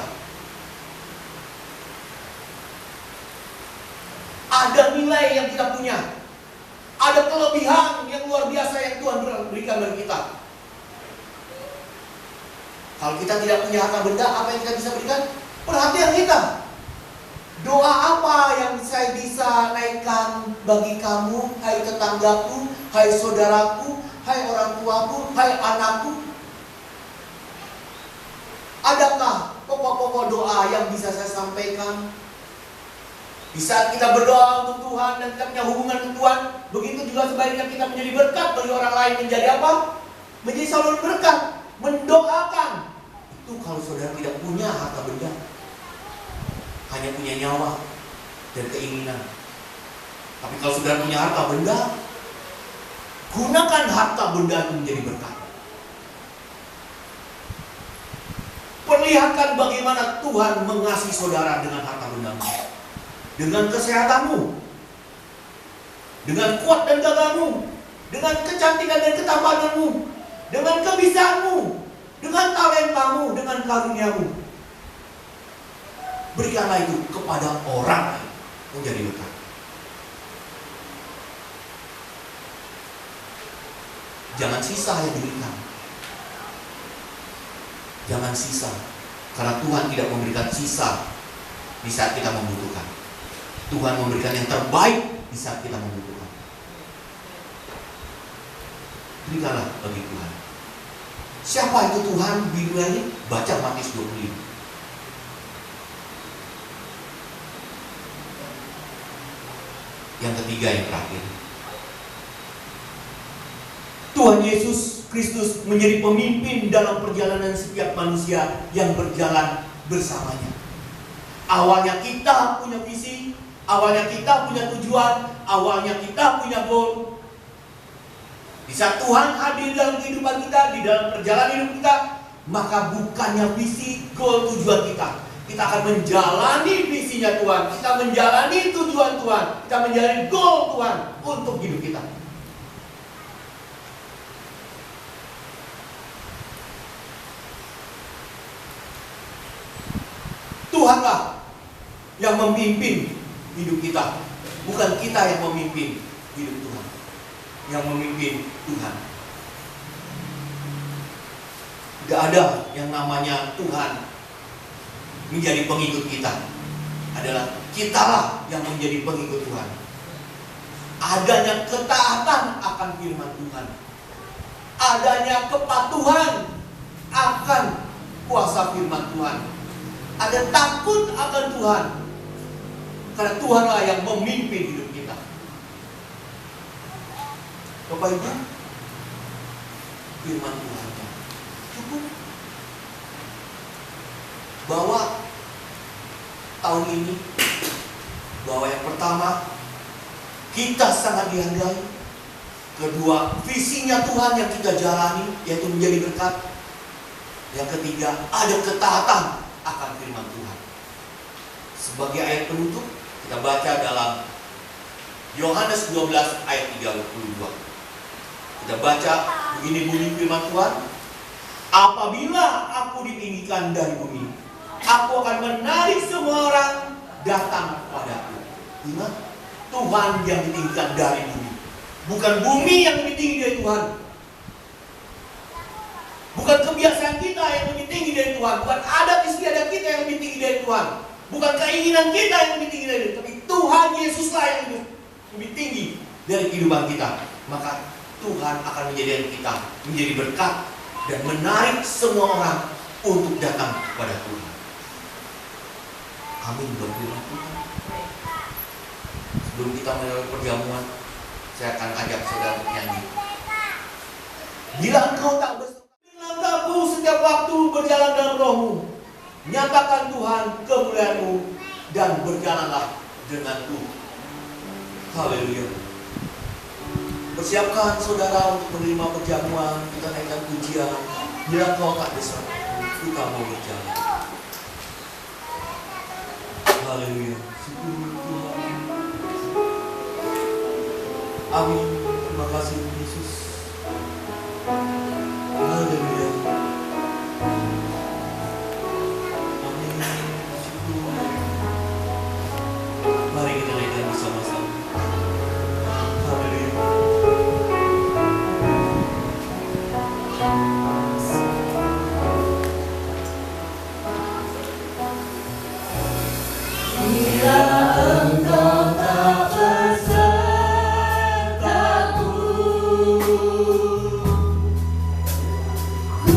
[SPEAKER 2] Ada nilai yang kita punya. Ada kelebihan yang luar biasa yang Tuhan berikan bagi kita. Kalau kita tidak punya harta benda, apa yang kita bisa berikan? Perhatian kita. Doa apa yang saya bisa naikkan bagi kamu, hai tetanggaku, hai saudaraku, hai orang tuaku, hai anakku? Adakah pokok-pokok doa yang bisa saya sampaikan? Di saat kita berdoa untuk Tuhan dan kita punya hubungan dengan Tuhan, begitu juga sebaliknya kita menjadi berkat bagi orang lain. Menjadi apa? Menjadi saluran berkat. Mendoakan Itu kalau saudara tidak punya harta benda, hanya punya nyawa dan keinginan. Tapi kalau saudara punya harta benda, gunakan harta benda itu menjadi berkat. Perlihatkan bagaimana Tuhan mengasihi saudara dengan harta bendamu, dengan kesehatanmu, dengan kuat dan gagahmu, dengan kecantikan dan ketampananmu, dengan kebisaanmu, dengan talentamu, dengan karuniamu. Berikanlah itu kepada orang menjadi berkat. Jangan sisa yang diberikan. Jangan sisa, karena Tuhan tidak memberikan sisa di saat kita membutuhkan. Tuhan memberikan yang terbaik di saat kita membutuhkan. Berikanlah bagi Tuhan. Siapa itu Tuhan di dunia ini? Baca Matius 25. Yang ketiga, yang terakhir, Tuhan Yesus Kristus menjadi pemimpin dalam perjalanan setiap manusia yang berjalan bersamanya. Awalnya kita punya visi, awalnya kita punya tujuan, awalnya kita punya goal. Di saat Tuhan hadir dalam kehidupan kita, di dalam perjalanan hidup kita, maka bukannya visi, goal, tujuan kita. Kita akan menjalani visinya Tuhan, kita menjalani tujuan Tuhan, kita menjalani goal Tuhan untuk hidup kita. Tuhanlah yang memimpin hidup kita, bukan kita yang memimpin hidup Tuhan. Yang memimpin Tuhan. Tidak ada yang namanya Tuhan menjadi pengikut kita. Adalah kitalah yang menjadi pengikut Tuhan. Adanya ketaatan akan firman Tuhan, adanya kepatuhan akan kuasa firman Tuhan, ada takut akan Tuhan, karena Tuhanlah yang memimpin hidup kita. Bapak Ibu, firman Tuhan cukup bahwa tahun ini, bahwa yang pertama kita sangat dihargai, kedua visinya Tuhan yang kita jalani yaitu menjadi berkat, yang ketiga ada ketaatan akan firman Tuhan. Sebagai ayat penutup, kita baca dalam Yohanes 12 ayat 32. Kita baca begini bunyi firman Tuhan. Apabila aku ditinggikan dari bumi, aku akan menarik semua orang datang kepadaku. Ingat, Tuhan yang ditinggikan dari bumi, bukan bumi yang lebih tinggi dari Tuhan. Bukan kebiasaan kita yang lebih tinggi dari Tuhan, bukan adat istiadat kita yang lebih tinggi dari Tuhan, bukan keinginan kita yang lebih tinggi dari Tuhan, tapi Tuhan Yesuslah yang lebih tinggi dari kehidupan kita. Maka Tuhan akan menjadikan kita menjadi berkat dan menarik semua orang untuk datang kepada Tuhan. Amin, berfirman Tuhan. Sebelum kita mulai perjamuan, saya akan ajak saudara untuk nyanyi. Bila engkau tak langkahku setiap waktu berjalan dalam rohmu, nyatakan Tuhan kemuliaan-Mu dan berjalanlah denganku. Haleluya. Persiapkan saudara untuk menerima perjamuan. Kita naikkan pujian. Bila engkau tak besar, kita mau berjalan. Haleluya. Syukur Tuhan. Amin. Terima kasih Yesus. Haleluya. Amin. Syukur. Mari kita naikkan bersama-sama. Haleluya.
[SPEAKER 4] Bila engkau tak besertaku, ku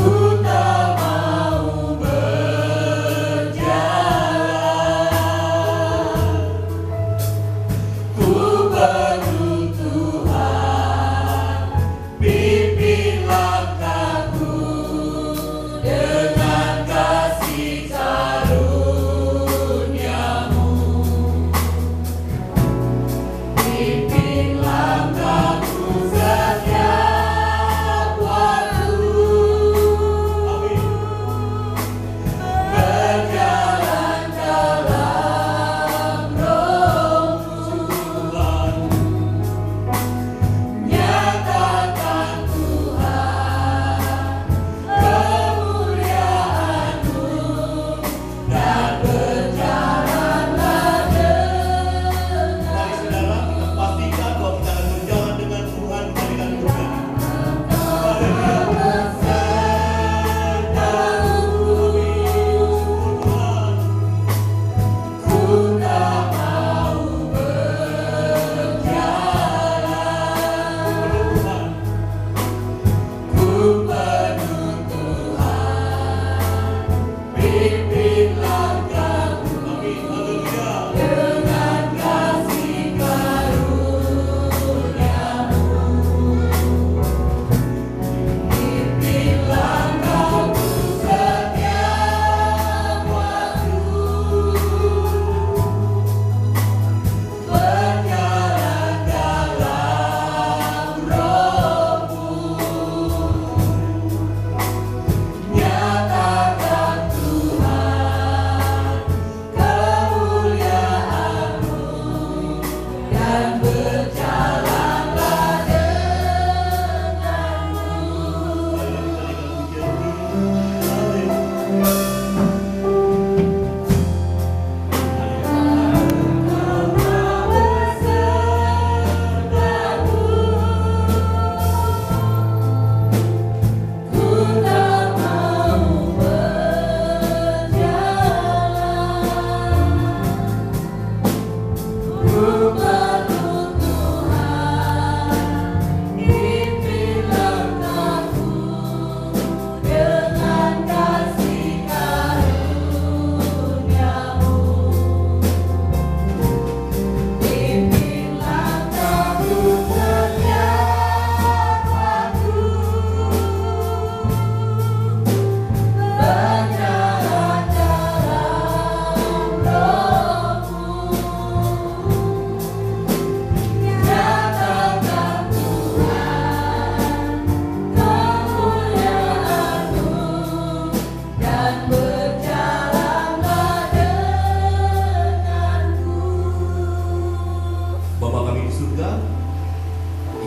[SPEAKER 2] surga,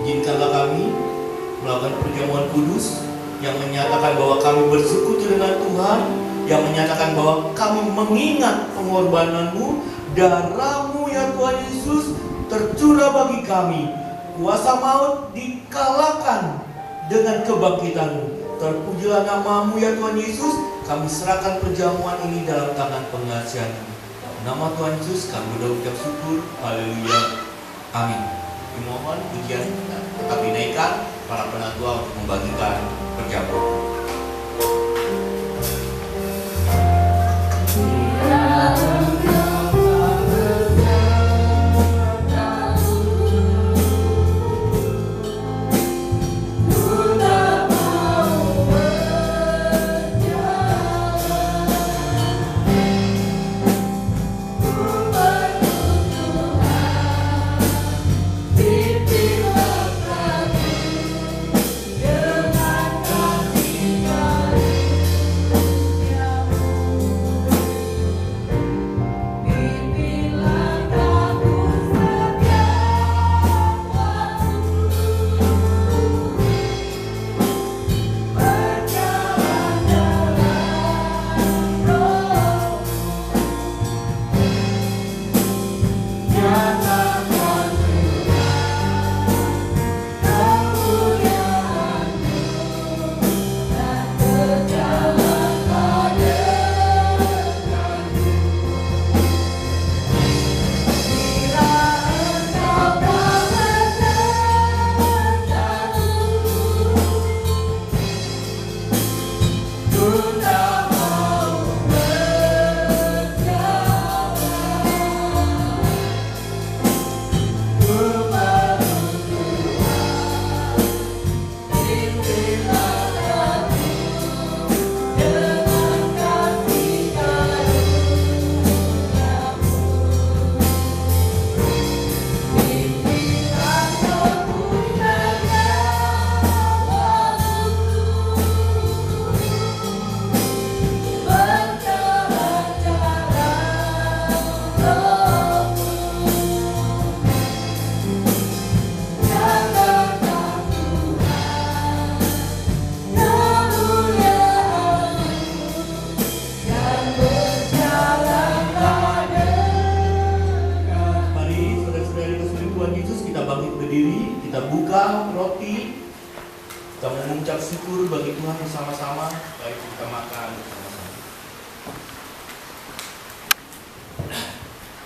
[SPEAKER 2] izinkanlah kami melakukan perjamuan kudus yang menyatakan bahwa kami bersekutu dengan Tuhan, yang menyatakan bahwa kami mengingat pengorbanan-Mu, darah-Mu ya Tuhan Yesus tercurah bagi kami. Kuasa maut dikalahkan dengan kebangkitan-Mu. Terpujilah nama-Mu ya Tuhan Yesus. Kami serahkan perjamuan ini dalam tangan pengasihan-Mu. Nama Tuhan Yesus kami ucap syukur. Haleluya. Amin. Dimohon pujian tetap dinaikkan para penatua untuk membagikan perjamuan.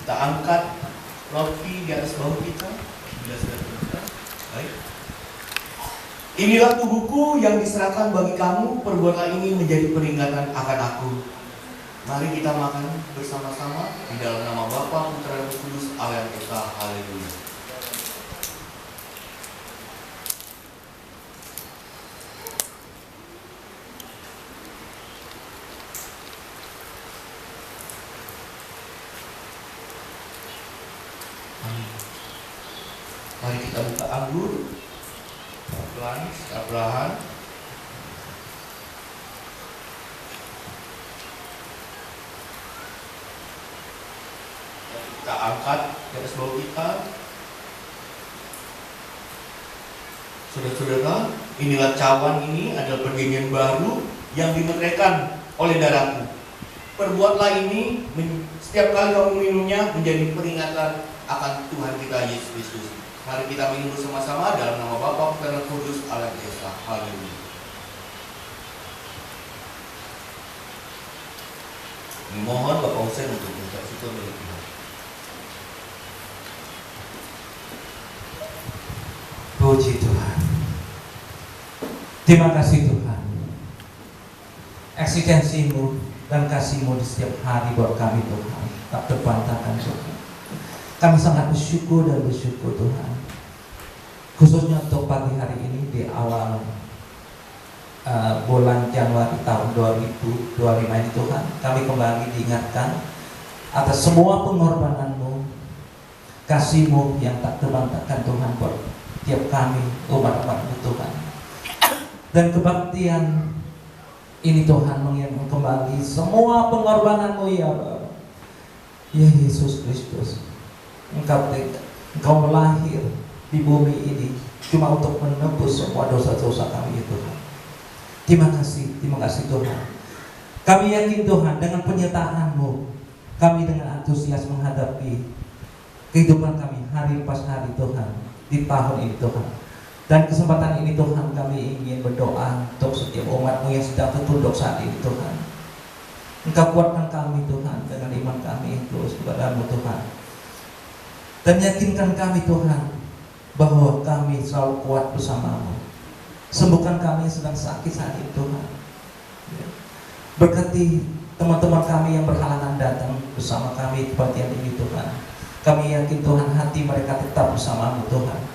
[SPEAKER 2] Kita angkat roti di atas bahu kita. Bila sudah terbuka. Baik. Inilah tubuhku yang diserahkan bagi kamu. Perbuatlah ini menjadi peringatan akan aku. Mari kita makan bersama-sama di dalam nama Bapa, Putra dan Roh Kudus, Allah yang Esa. Haleluya. Mari kita buka anggur pelan, secara perlahan. Kita angkat di atas bawah kita. Saudara-saudara, inilah cawan ini adalah perjanjian baru yang dimeteraikan oleh darahku. Perbuatlah ini setiap kali kamu minumnya menjadi peringatan akan Tuhan kita Yesus Kristus. Mari kita minum bersama-sama dalam nama Bapa, Putra dan Roh Kudus, Allah yang Esa. Haleluya. Mohon Bapak Hussein untuk mengucap syukur bagi Tuhan.
[SPEAKER 5] Puji Tuhan. Terima kasih Tuhan. Eksistensi-Mu dan kasih-Mu di setiap hari buat kami Tuhan tak terbantahkan Tuhan. Kami sangat bersyukur dan bersyukur Tuhan. Khususnya untuk pagi hari ini di awal bulan Januari tahun 2025 ini Tuhan, kami kembali diingatkan atas semua pengorbanan-Mu, kasih-Mu yang tak terbantahkan Tuhan buat tiap kami umat-umat-Mu Tuhan. Dan kebaktian ini Tuhan mengingatkan kembali semua pengorbanan-Mu ya Bapa. Ya Yesus Kristus, Engkau Engkau melahir di bumi ini cuma untuk menebus semua dosa-dosa kami ya Tuhan. Terima kasih Tuhan. Kami yakin Tuhan dengan penyertaan-Mu, kami dengan antusias menghadapi kehidupan kami hari pas hari Tuhan di tahun ini Tuhan. Dan kesempatan ini Tuhan, kami ingin berdoa untuk setiap umat-Mu yang sedang tertunduk saat ini Tuhan. Engkau kuatkan kami Tuhan dengan iman kami terus kepada-Mu Tuhan. Dan yakinkan kami Tuhan bahwa kami selalu kuat bersama-Mu. Sembuhkan kami yang sedang sakit saat ini Tuhan. Berkati teman-teman kami yang berhalangan datang bersama kami kebaktian ini Tuhan. Kami yakin Tuhan hati mereka tetap bersama-Mu Tuhan.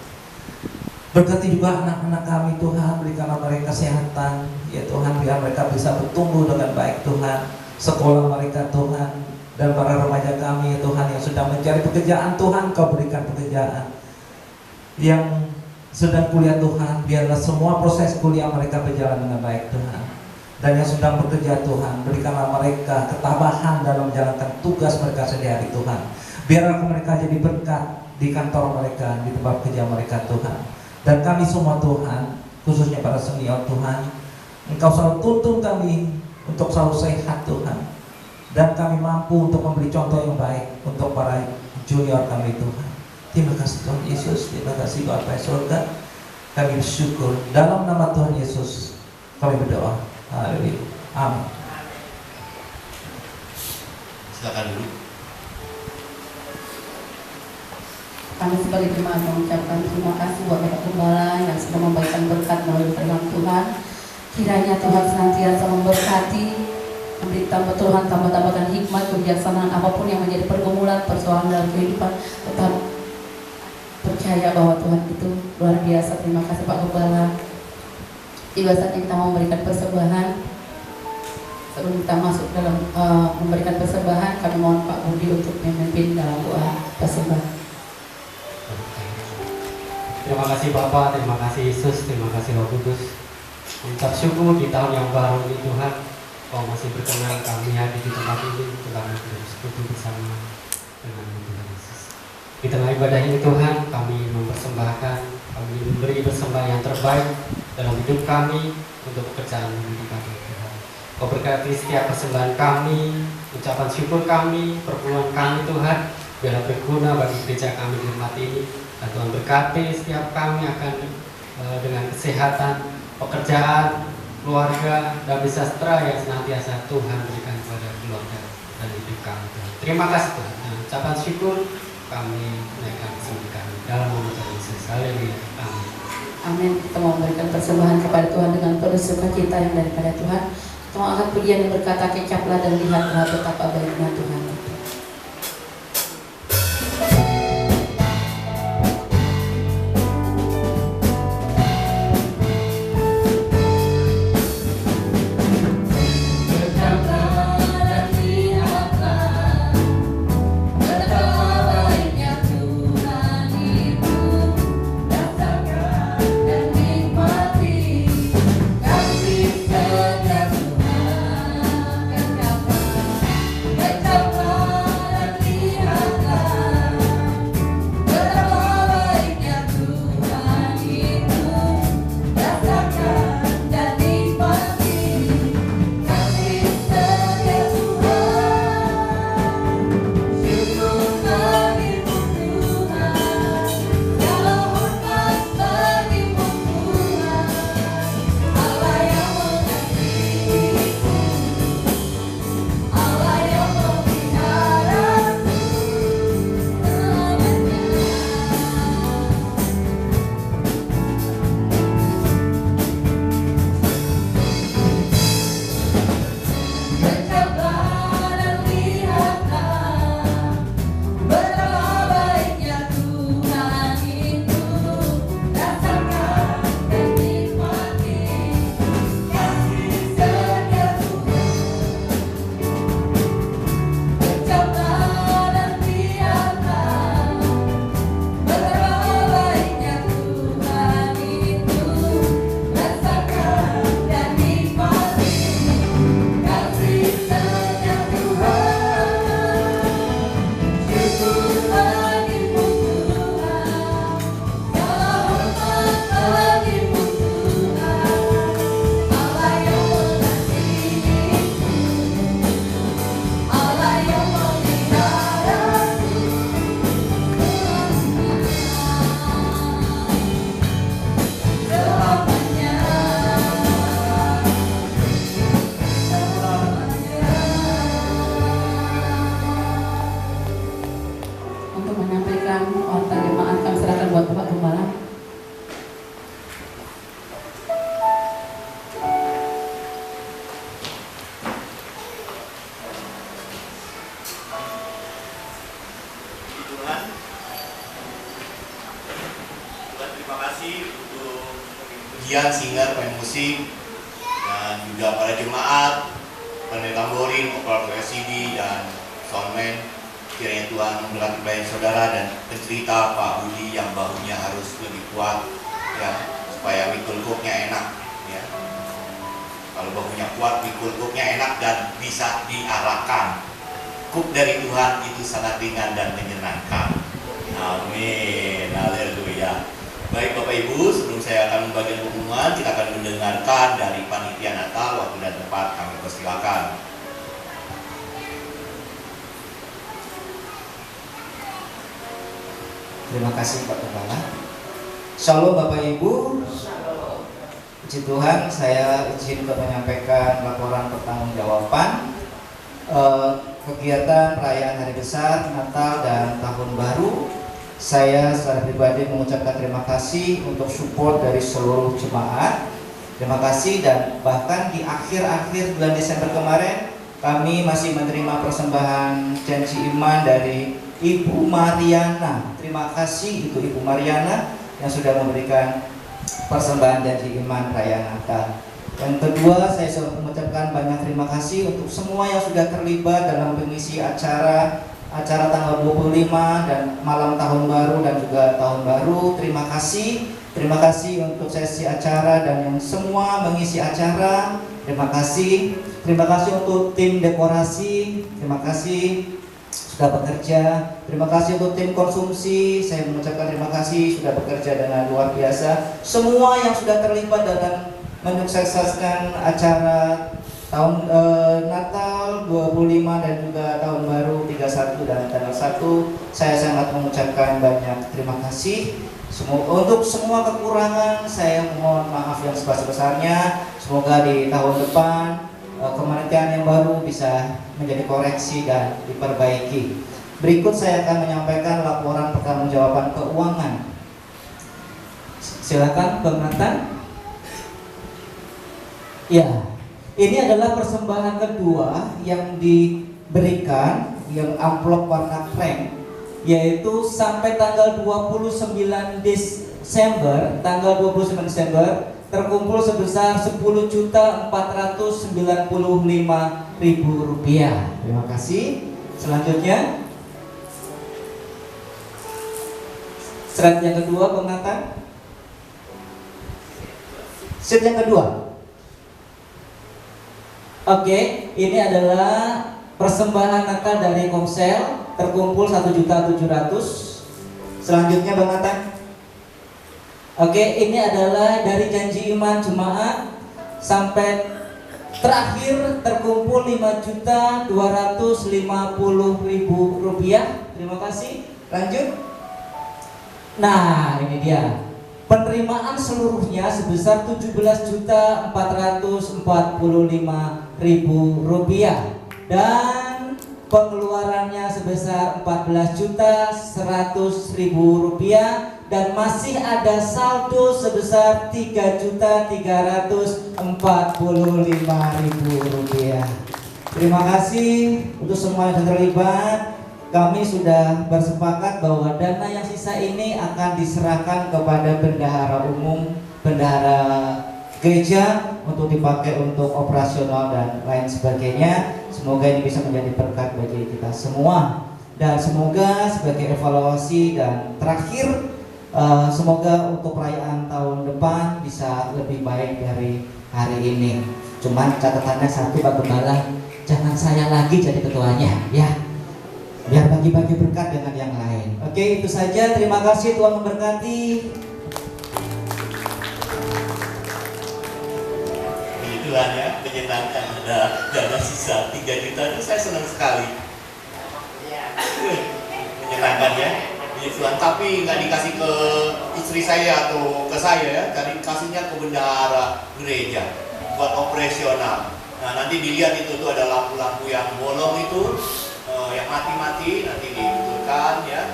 [SPEAKER 5] Berkati juga anak-anak kami Tuhan, berikanlah mereka kesehatan ya Tuhan, biar mereka bisa bertumbuh dengan baik Tuhan. Sekolah mereka Tuhan, dan para remaja kami ya Tuhan yang sedang mencari pekerjaan Tuhan, Kau berikan pekerjaan. Yang sedang kuliah Tuhan, biarlah semua proses kuliah mereka berjalan dengan baik Tuhan. Dan yang sedang bekerja Tuhan, berikanlah mereka ketabahan dalam menjalankan tugas mereka sehari-hari Tuhan. Biarlah mereka jadi berkat di kantor mereka, di tempat kerja mereka Tuhan. Dan kami semua Tuhan, khususnya para senior Tuhan, Engkau selalu tuntun kami untuk selalu sehat Tuhan. Dan kami mampu untuk memberi contoh yang baik untuk para junior kami Tuhan. Terima kasih Tuhan Yesus, terima kasih Bapa di surga. Kami bersyukur dalam nama Tuhan Yesus kami berdoa. Haleluya. Amin.
[SPEAKER 2] Silakan dulu.
[SPEAKER 1] Kami sebagai jemaat mengucapkan terima kasih buat Bapak Gembala yang sudah membagikan berkat melalui firman Tuhan. Kiranya Tuhan senantiasa memberkati, memberi tambahkan hikmat, kebijaksanaan apapun yang menjadi pergumulan, persoalan dalam kehidupan. Tetap percaya bahwa Tuhan itu luar biasa. Terima kasih Pak Gembala. Tiba saatnya kita mau memberikan persembahan. Sebelum kita masuk dalam memberikan persembahan, kami mohon Pak Budi untuk memimpin dalam doa persembahan.
[SPEAKER 3] Terima kasih Bapak, terima kasih Yesus, terima kasih Roh Kudus. Mengucap syukur di tahun yang baru ini Tuhan, Kau masih berkenan kami hadir di tempat ini untuk kami bersekutu bersama dengan Tuhan Yesus. Di tengah ibadah ini Tuhan, kami mempersembahkan, kami memberi persembahan yang terbaik dalam hidup kami untuk pekerjaan di kami Tuhan. Kau berkati setiap persembahan kami, ucapan syukur kami, perpuluhan kami Tuhan, biarlah berguna bagi gereja kami di tempat ini. Dan Tuhan berkati setiap kami akan dengan kesehatan, pekerjaan, keluarga, dan sejahtera yang senantiasa Tuhan berikan kepada keluarga dan hidup kami Tuhan. Terima kasih Tuhan. Dan ucapan syukur kami naikkan kesembuhan kami dalam nama Tuhan Yesus. Haleluya. Amin.
[SPEAKER 1] Amin. Kita mau memberikan persembahan kepada Tuhan dengan penuh sukacita yang daripada Tuhan. Kita mau angkat pujian yang berkata, kecaplah dan lihatlah betapa baiknya Tuhan.
[SPEAKER 4] Let's go.
[SPEAKER 1] untuk menyampaikan orta jemaat. Kami serahkan buat Bapak Gembala.
[SPEAKER 2] Tuhan, terima kasih untuk pujian, singer, pemain musik, dan juga para jemaat, pandai tamborin, operator LCD, dan soundman. Kiranya Tuhan memberkati pelayan saudara dan pencerita Pak Budi yang bahunya harus lebih kuat, ya, supaya mikul cooknya enak, ya. Kalau bahunya kuat, mikul cooknya enak dan bisa diarahkan. Cook dari Tuhan itu sangat ringan dan menyenangkan. Amin, haleluya. Baik Bapak Ibu, sebelum saya akan membagikan pengumuman, kita akan mendengarkan dari panitia Natal. Waktu dan tempat kami persilakan.
[SPEAKER 6] Terima kasih Pak Kepala. Shalom Bapak Ibu. Puji Tuhan, saya izin untuk menyampaikan laporan pertanggungjawaban kegiatan perayaan Hari Besar, Natal, dan Tahun Baru. Saya secara pribadi mengucapkan terima kasih untuk support dari seluruh jemaat. Terima kasih, dan bahkan di akhir-akhir bulan Desember kemarin kami masih menerima persembahan janji iman dari Ibu Mariana. Terima kasih untuk Ibu Mariana yang sudah memberikan persembahan janji iman perayaan Natal. Yang kedua, saya mengucapkan banyak terima kasih untuk semua yang sudah terlibat dalam mengisi acara tanggal 25 dan malam tahun baru dan juga tahun baru. Terima kasih untuk sesi acara dan yang semua mengisi acara. Terima kasih untuk tim dekorasi. Terima kasih sudah bekerja. Terima kasih untuk tim konsumsi. Saya mengucapkan terima kasih sudah bekerja dengan luar biasa. Semua yang sudah terlibat dalam menyukseskan acara tahun Natal 25 dan juga tahun baru 31 dan tanggal 1, saya sangat mengucapkan banyak terima kasih. Untuk semua kekurangan saya mohon maaf yang sebesar-besarnya. Semoga di tahun depan kementerian yang baru bisa menjadi koreksi dan diperbaiki. Berikut saya akan menyampaikan laporan pertanggungjawaban keuangan. Silakan Bang Nathan. Ya, ini adalah persembahan kedua yang diberikan, yang amplop warna krem, yaitu sampai tanggal 29 Desember, terkumpul sebesar Rp10.495.000. Terima kasih. Selanjutnya, slide yang kedua, Bang Nathan. Slide yang kedua. Oke, ini adalah persembahan Natal dari Komsel, terkumpul 1.700.000. Selanjutnya Bang Nathan. Oke, ini adalah dari janji iman jemaat sampai terakhir terkumpul Rp5.250.000. Terima kasih. Lanjut. Nah, ini dia. Penerimaan seluruhnya sebesar Rp17.445.000 dan pengeluarannya sebesar Rp14.100.000 dan masih ada saldo sebesar Rp3.345.000. Terima kasih untuk semua yang terlibat. Kami sudah bersepakat bahwa dana yang sisa ini akan diserahkan kepada bendahara umum, bendahara gereja untuk dipakai untuk operasional dan lain sebagainya. Semoga ini bisa menjadi berkat bagi kita semua, dan semoga sebagai evaluasi dan terakhir, semoga untuk perayaan tahun depan bisa lebih baik dari hari ini. Cuman catatannya satu, Pak Gembala, jangan saya lagi jadi ketuanya, ya. Biar bagi-bagi berkat dengan yang lain. Oke, itu saja. Terima kasih, Tuhan memberkati.
[SPEAKER 2] Tuhan ya, menyenangkan, ada dana sisa 3 juta itu saya senang sekali. Menyenangkan ya, puji Tuhan. Tapi nggak dikasih ke istri saya atau ke saya ya, dari kasihnya ke bendahara gereja buat operasional. Nah, nanti dilihat itu tuh ada lampu-lampu yang bolong itu, yang mati-mati nanti dibetulkan ya.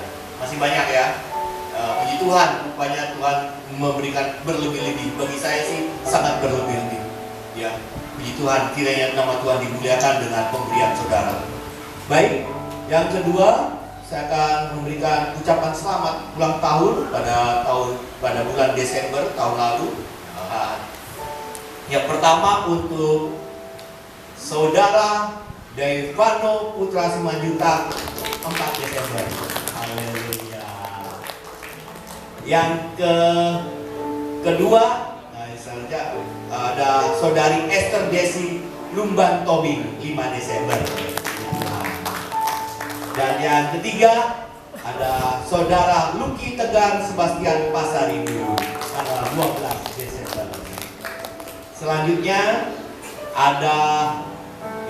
[SPEAKER 2] Masih banyak ya. Puji Tuhan, rupanya Tuhan memberikan berlebih-lebih. Bagi saya sih sangat berlebih-lebih. Ya, puji Tuhan, kiranya nama Tuhan dimuliakan dengan pemberian saudara. Baik, yang kedua, saya akan memberikan ucapan selamat ulang tahun pada bulan Desember tahun lalu. Yang pertama untuk saudara Devano Putra Simanjuntak 4 Desember. Haleluya. Yang kedua, selanjutnya ada saudari Esther Desi Lumban Tobing 5 Desember. Dan yang ketiga ada saudara Luki Tegar Sebastian Pasaribu tanggal 12 Desember. Selanjutnya ada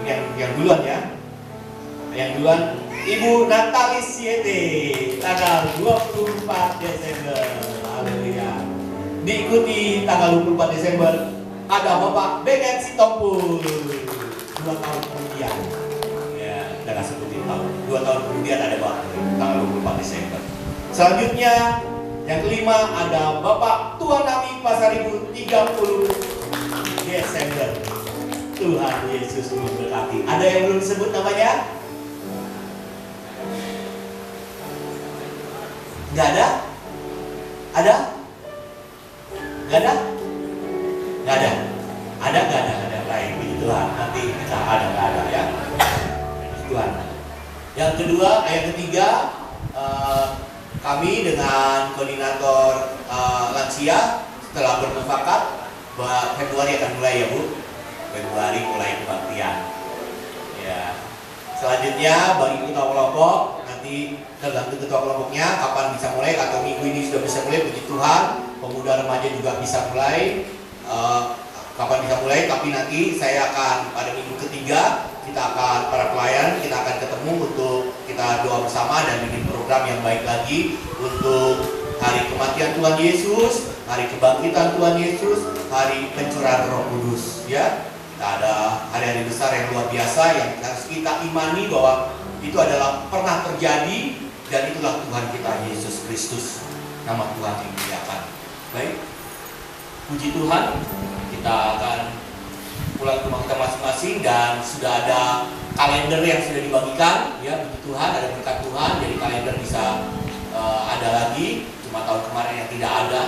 [SPEAKER 2] ini yang duluan ya. Yang duluan Ibu Natalis Siete tanggal 24 Desember. Haleluya. Diikuti tanggal 24 Desember ada Bapak Benget Sitompul 2 tahun kemudian. Ya, udah gak sebutin tahun. 2 tahun kemudian ada Bapak tanggal 24 Desember. Selanjutnya yang kelima ada Bapak Tuan Ami Pasaribu 30 Desember. Tuhan Yesus memberkati. Ada yang belum disebut namanya? Nggak ada? Ada? Nggak ada? Nggak ada? Ada nggak ada? Ada. Baik, puji Tuhan. Nanti kita ada nggak ada ya. Puji Tuhan. Yang ketiga, kami dengan koordinator lansia setelah bermufakat bahwa Februari akan mulai ya Bu. Februari mulai kebaktian. Ya. Selanjutnya bagi ketua kelompok nanti tergantung ketua kelompoknya kapan bisa mulai, atau minggu ini sudah bisa mulai, puji Tuhan. Pemuda remaja juga bisa mulai kapan bisa mulai, tapi nanti saya akan pada minggu ketiga kita akan para pelayan kita akan ketemu untuk kita doa bersama dan bikin program yang baik lagi untuk hari kematian Tuhan Yesus, hari kebangkitan Tuhan Yesus, hari pencurahan Roh Kudus ya. Kita ada hari-hari besar yang luar biasa yang harus kita imani bahwa itu adalah pernah terjadi, dan itulah Tuhan kita Yesus Kristus. Nama Tuhan dimuliakan. Baik, puji Tuhan, kita akan pulang ke rumah kita masing-masing dan sudah ada kalender yang sudah dibagikan ya, puji Tuhan, ada berkat Tuhan, jadi kalender bisa ada lagi. Cuma tahun kemarin yang tidak ada,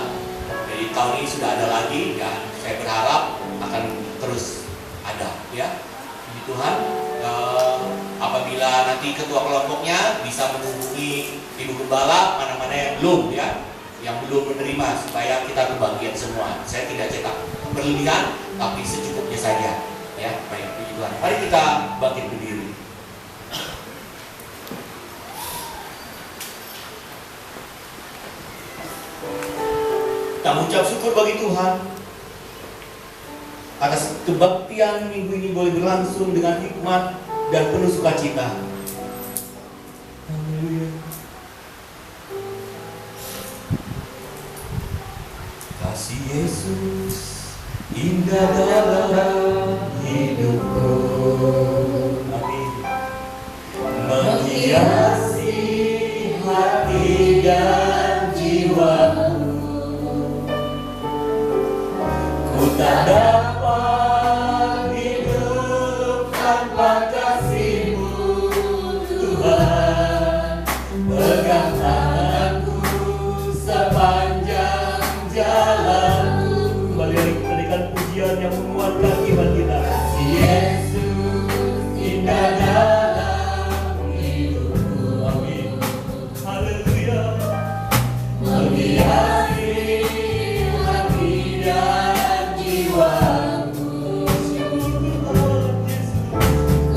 [SPEAKER 2] jadi tahun ini sudah ada lagi, dan saya berharap akan terus ada ya, puji Tuhan. Apabila nanti ketua kelompoknya bisa menghubungi Ibu Gembala mana-mana yang belum ya, yang belum menerima, supaya kita kebagian semua. Saya tidak cetak berlebihan, tapi secukupnya saja ya. Baik, puji Tuhan. Mari kita bangkit berdiri. Kita mengucap syukur bagi Tuhan atas kebaktian minggu ini boleh berlangsung dengan hikmat dan penuh sukacita. Haleluya. Kasih Yesus indah dalam hidupku, amin, menghiasi hati dan jiwaku. Ku tak dapat hidup tanpa kasih-Mu, Tuhan. Pegang tanganku sepanjang jalanku. Kembali berikan pujian yang menguatkan iman kita. Yesus indah dalam hidupku, amin. Haleluya. Menghiasi hati dan jiwaku.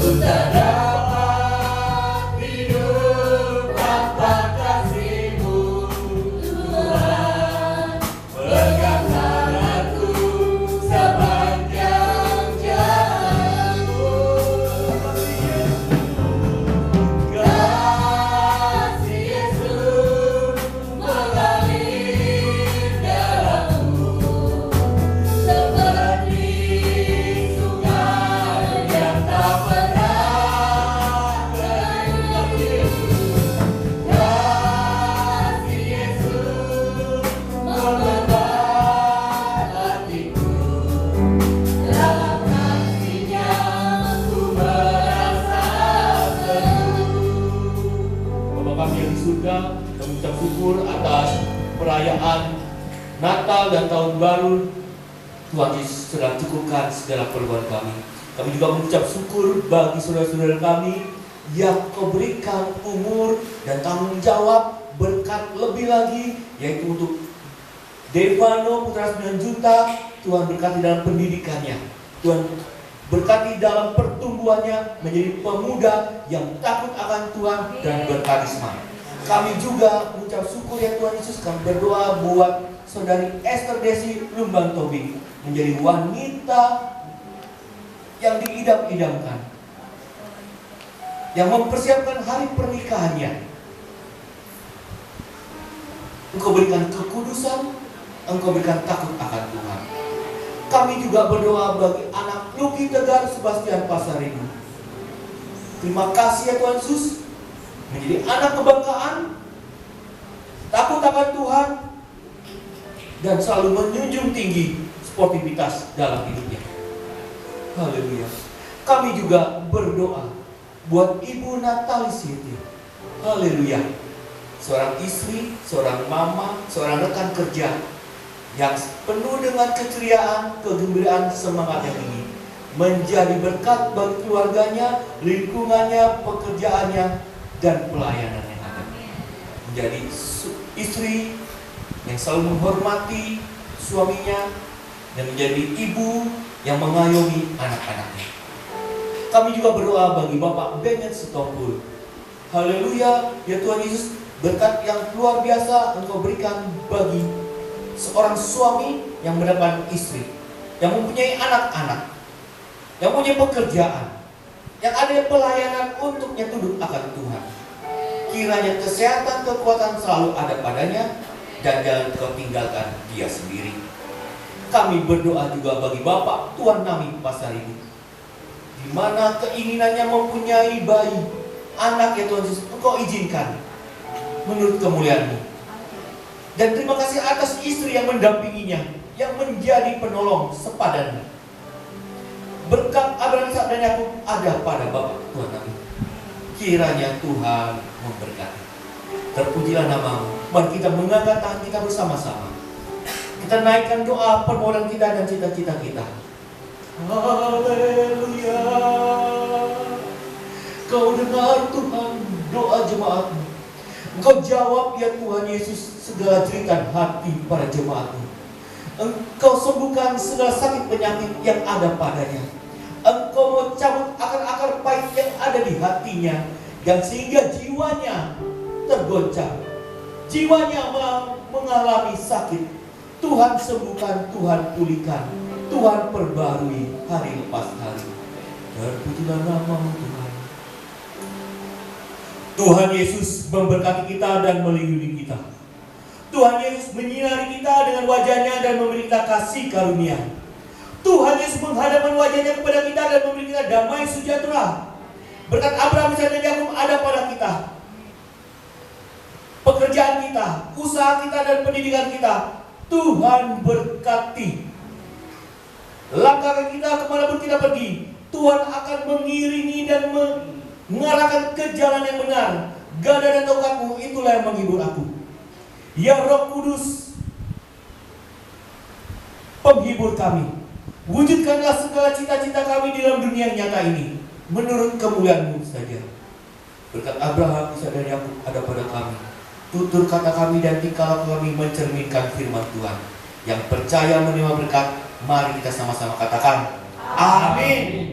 [SPEAKER 2] Ku tak dapat hidup tanpa kasih. dan mengucap syukur atas perayaan Natal dan Tahun Baru. Tuhan Yesus telah cukupkan segala keperluan kami. Kami juga mengucap syukur bagi saudara-saudara kami yang Kau berikan umur dan tanggung jawab berkat lebih lagi, yaitu untuk Devano putra 9 juta. Tuhan berkati dalam pendidikannya, Tuhan berkati dalam pertumbuhannya menjadi pemuda yang takut akan Tuhan dan berkarisma. Kami juga mengucap syukur ya Tuhan Yesus. Kami berdoa buat saudari Esther Desi Lumbang Tobing menjadi wanita yang diidam-idamkan, yang mempersiapkan hari pernikahannya. Engkau berikan kekudusan, Engkau berikan takut akan Tuhan. Kami juga berdoa bagi anak Luki Tegar Sebastian Pasaribu. Terima kasih ya Tuhan Yesus, menjadi anak kebanggaan, takut akan Tuhan, dan selalu menjunjung tinggi sportivitas dalam hidupnya. Haleluya. Kami juga berdoa buat Ibu Natali Siti. Haleluya. Seorang istri, seorang mama, seorang rekan kerja yang penuh dengan keceriaan, kegembiraan, semangat yang tinggi, menjadi berkat bagi keluarganya, lingkungannya, pekerjaannya, dan pelayanan yang ada. Menjadi istri yang selalu menghormati suaminya dan menjadi ibu yang mengayomi anak-anaknya. Kami juga berdoa bagi Bapak Bennett Sitompul. Haleluya, ya Tuhan Yesus, berkat yang luar biasa Engkau berikan bagi seorang suami yang mendapat istri, yang mempunyai anak-anak, yang punya pekerjaan, yang ada pelayanan untuknya tunduk akan Tuhan. Kiranya kesehatan, kekuatan selalu ada padanya, dan jangan Kau tinggalkan dia sendiri. Kami berdoa juga bagi Bapak Tuan Nami Pasaribu, di mana keinginannya mempunyai bayi, anak ya Tuhan Yesus, Engkau izinkan menurut kemuliaan-Mu. Dan terima kasih atas istri yang mendampinginya, yang menjadi penolong sepadannya. Berkat Abraham, Ishak dan Yakub ada pada Bapak Tuhan Nami. Kiranya Tuhan memberkati. Terpujilah nama-Mu. Mari kita mengangkat tangan kita bersama-sama. Kita naikkan doa permohonan kita dan cita-cita kita. Haleluya. Kau dengar Tuhan doa jemaat-Mu. Engkau jawab ya Tuhan Yesus segala jeritan hati para jemaat-Mu. Engkau sembuhkan segala sakit penyakit yang ada padanya. Engkau mau cabut akar-akar pahit yang ada di hatinya, dan sehingga jiwanya tergoncang, jiwanya mengalami sakit. Tuhan sembuhkan, Tuhan pulihkan, Tuhan perbarui hari lepas hari. Terpujilah nama-Mu Tuhan. Tuhan Yesus memberkati kita dan melindungi kita. Tuhan Yesus menyinari kita dengan wajah-Nya dan memberi kita kasih karunia. Tuhan Yesus menghadapkan wajah-Nya kepada kita dan memberi kita damai sejahtera. Berkat Abraham, Ishak dan Yakub ada pada kita. Pekerjaan kita, usaha kita dan pendidikan kita, Tuhan berkati. Langkah kita kemanapun kita pergi, Tuhan akan mengiringi dan mengarahkan ke jalan yang benar. Gada dan tongkatmu itulah yang menghibur aku. Ya Roh Kudus, penghibur kami, wujudkanlah segala cita-cita kami di dalam dunia yang nyata ini menurut kemuliaan-Mu saja. Berkat Abraham, Ishak dan Yakub ada pada kami. Tutur kata kami dan tingkah laku kami mencerminkan firman Tuhan. Yang percaya menerima berkat, mari kita sama-sama katakan amin.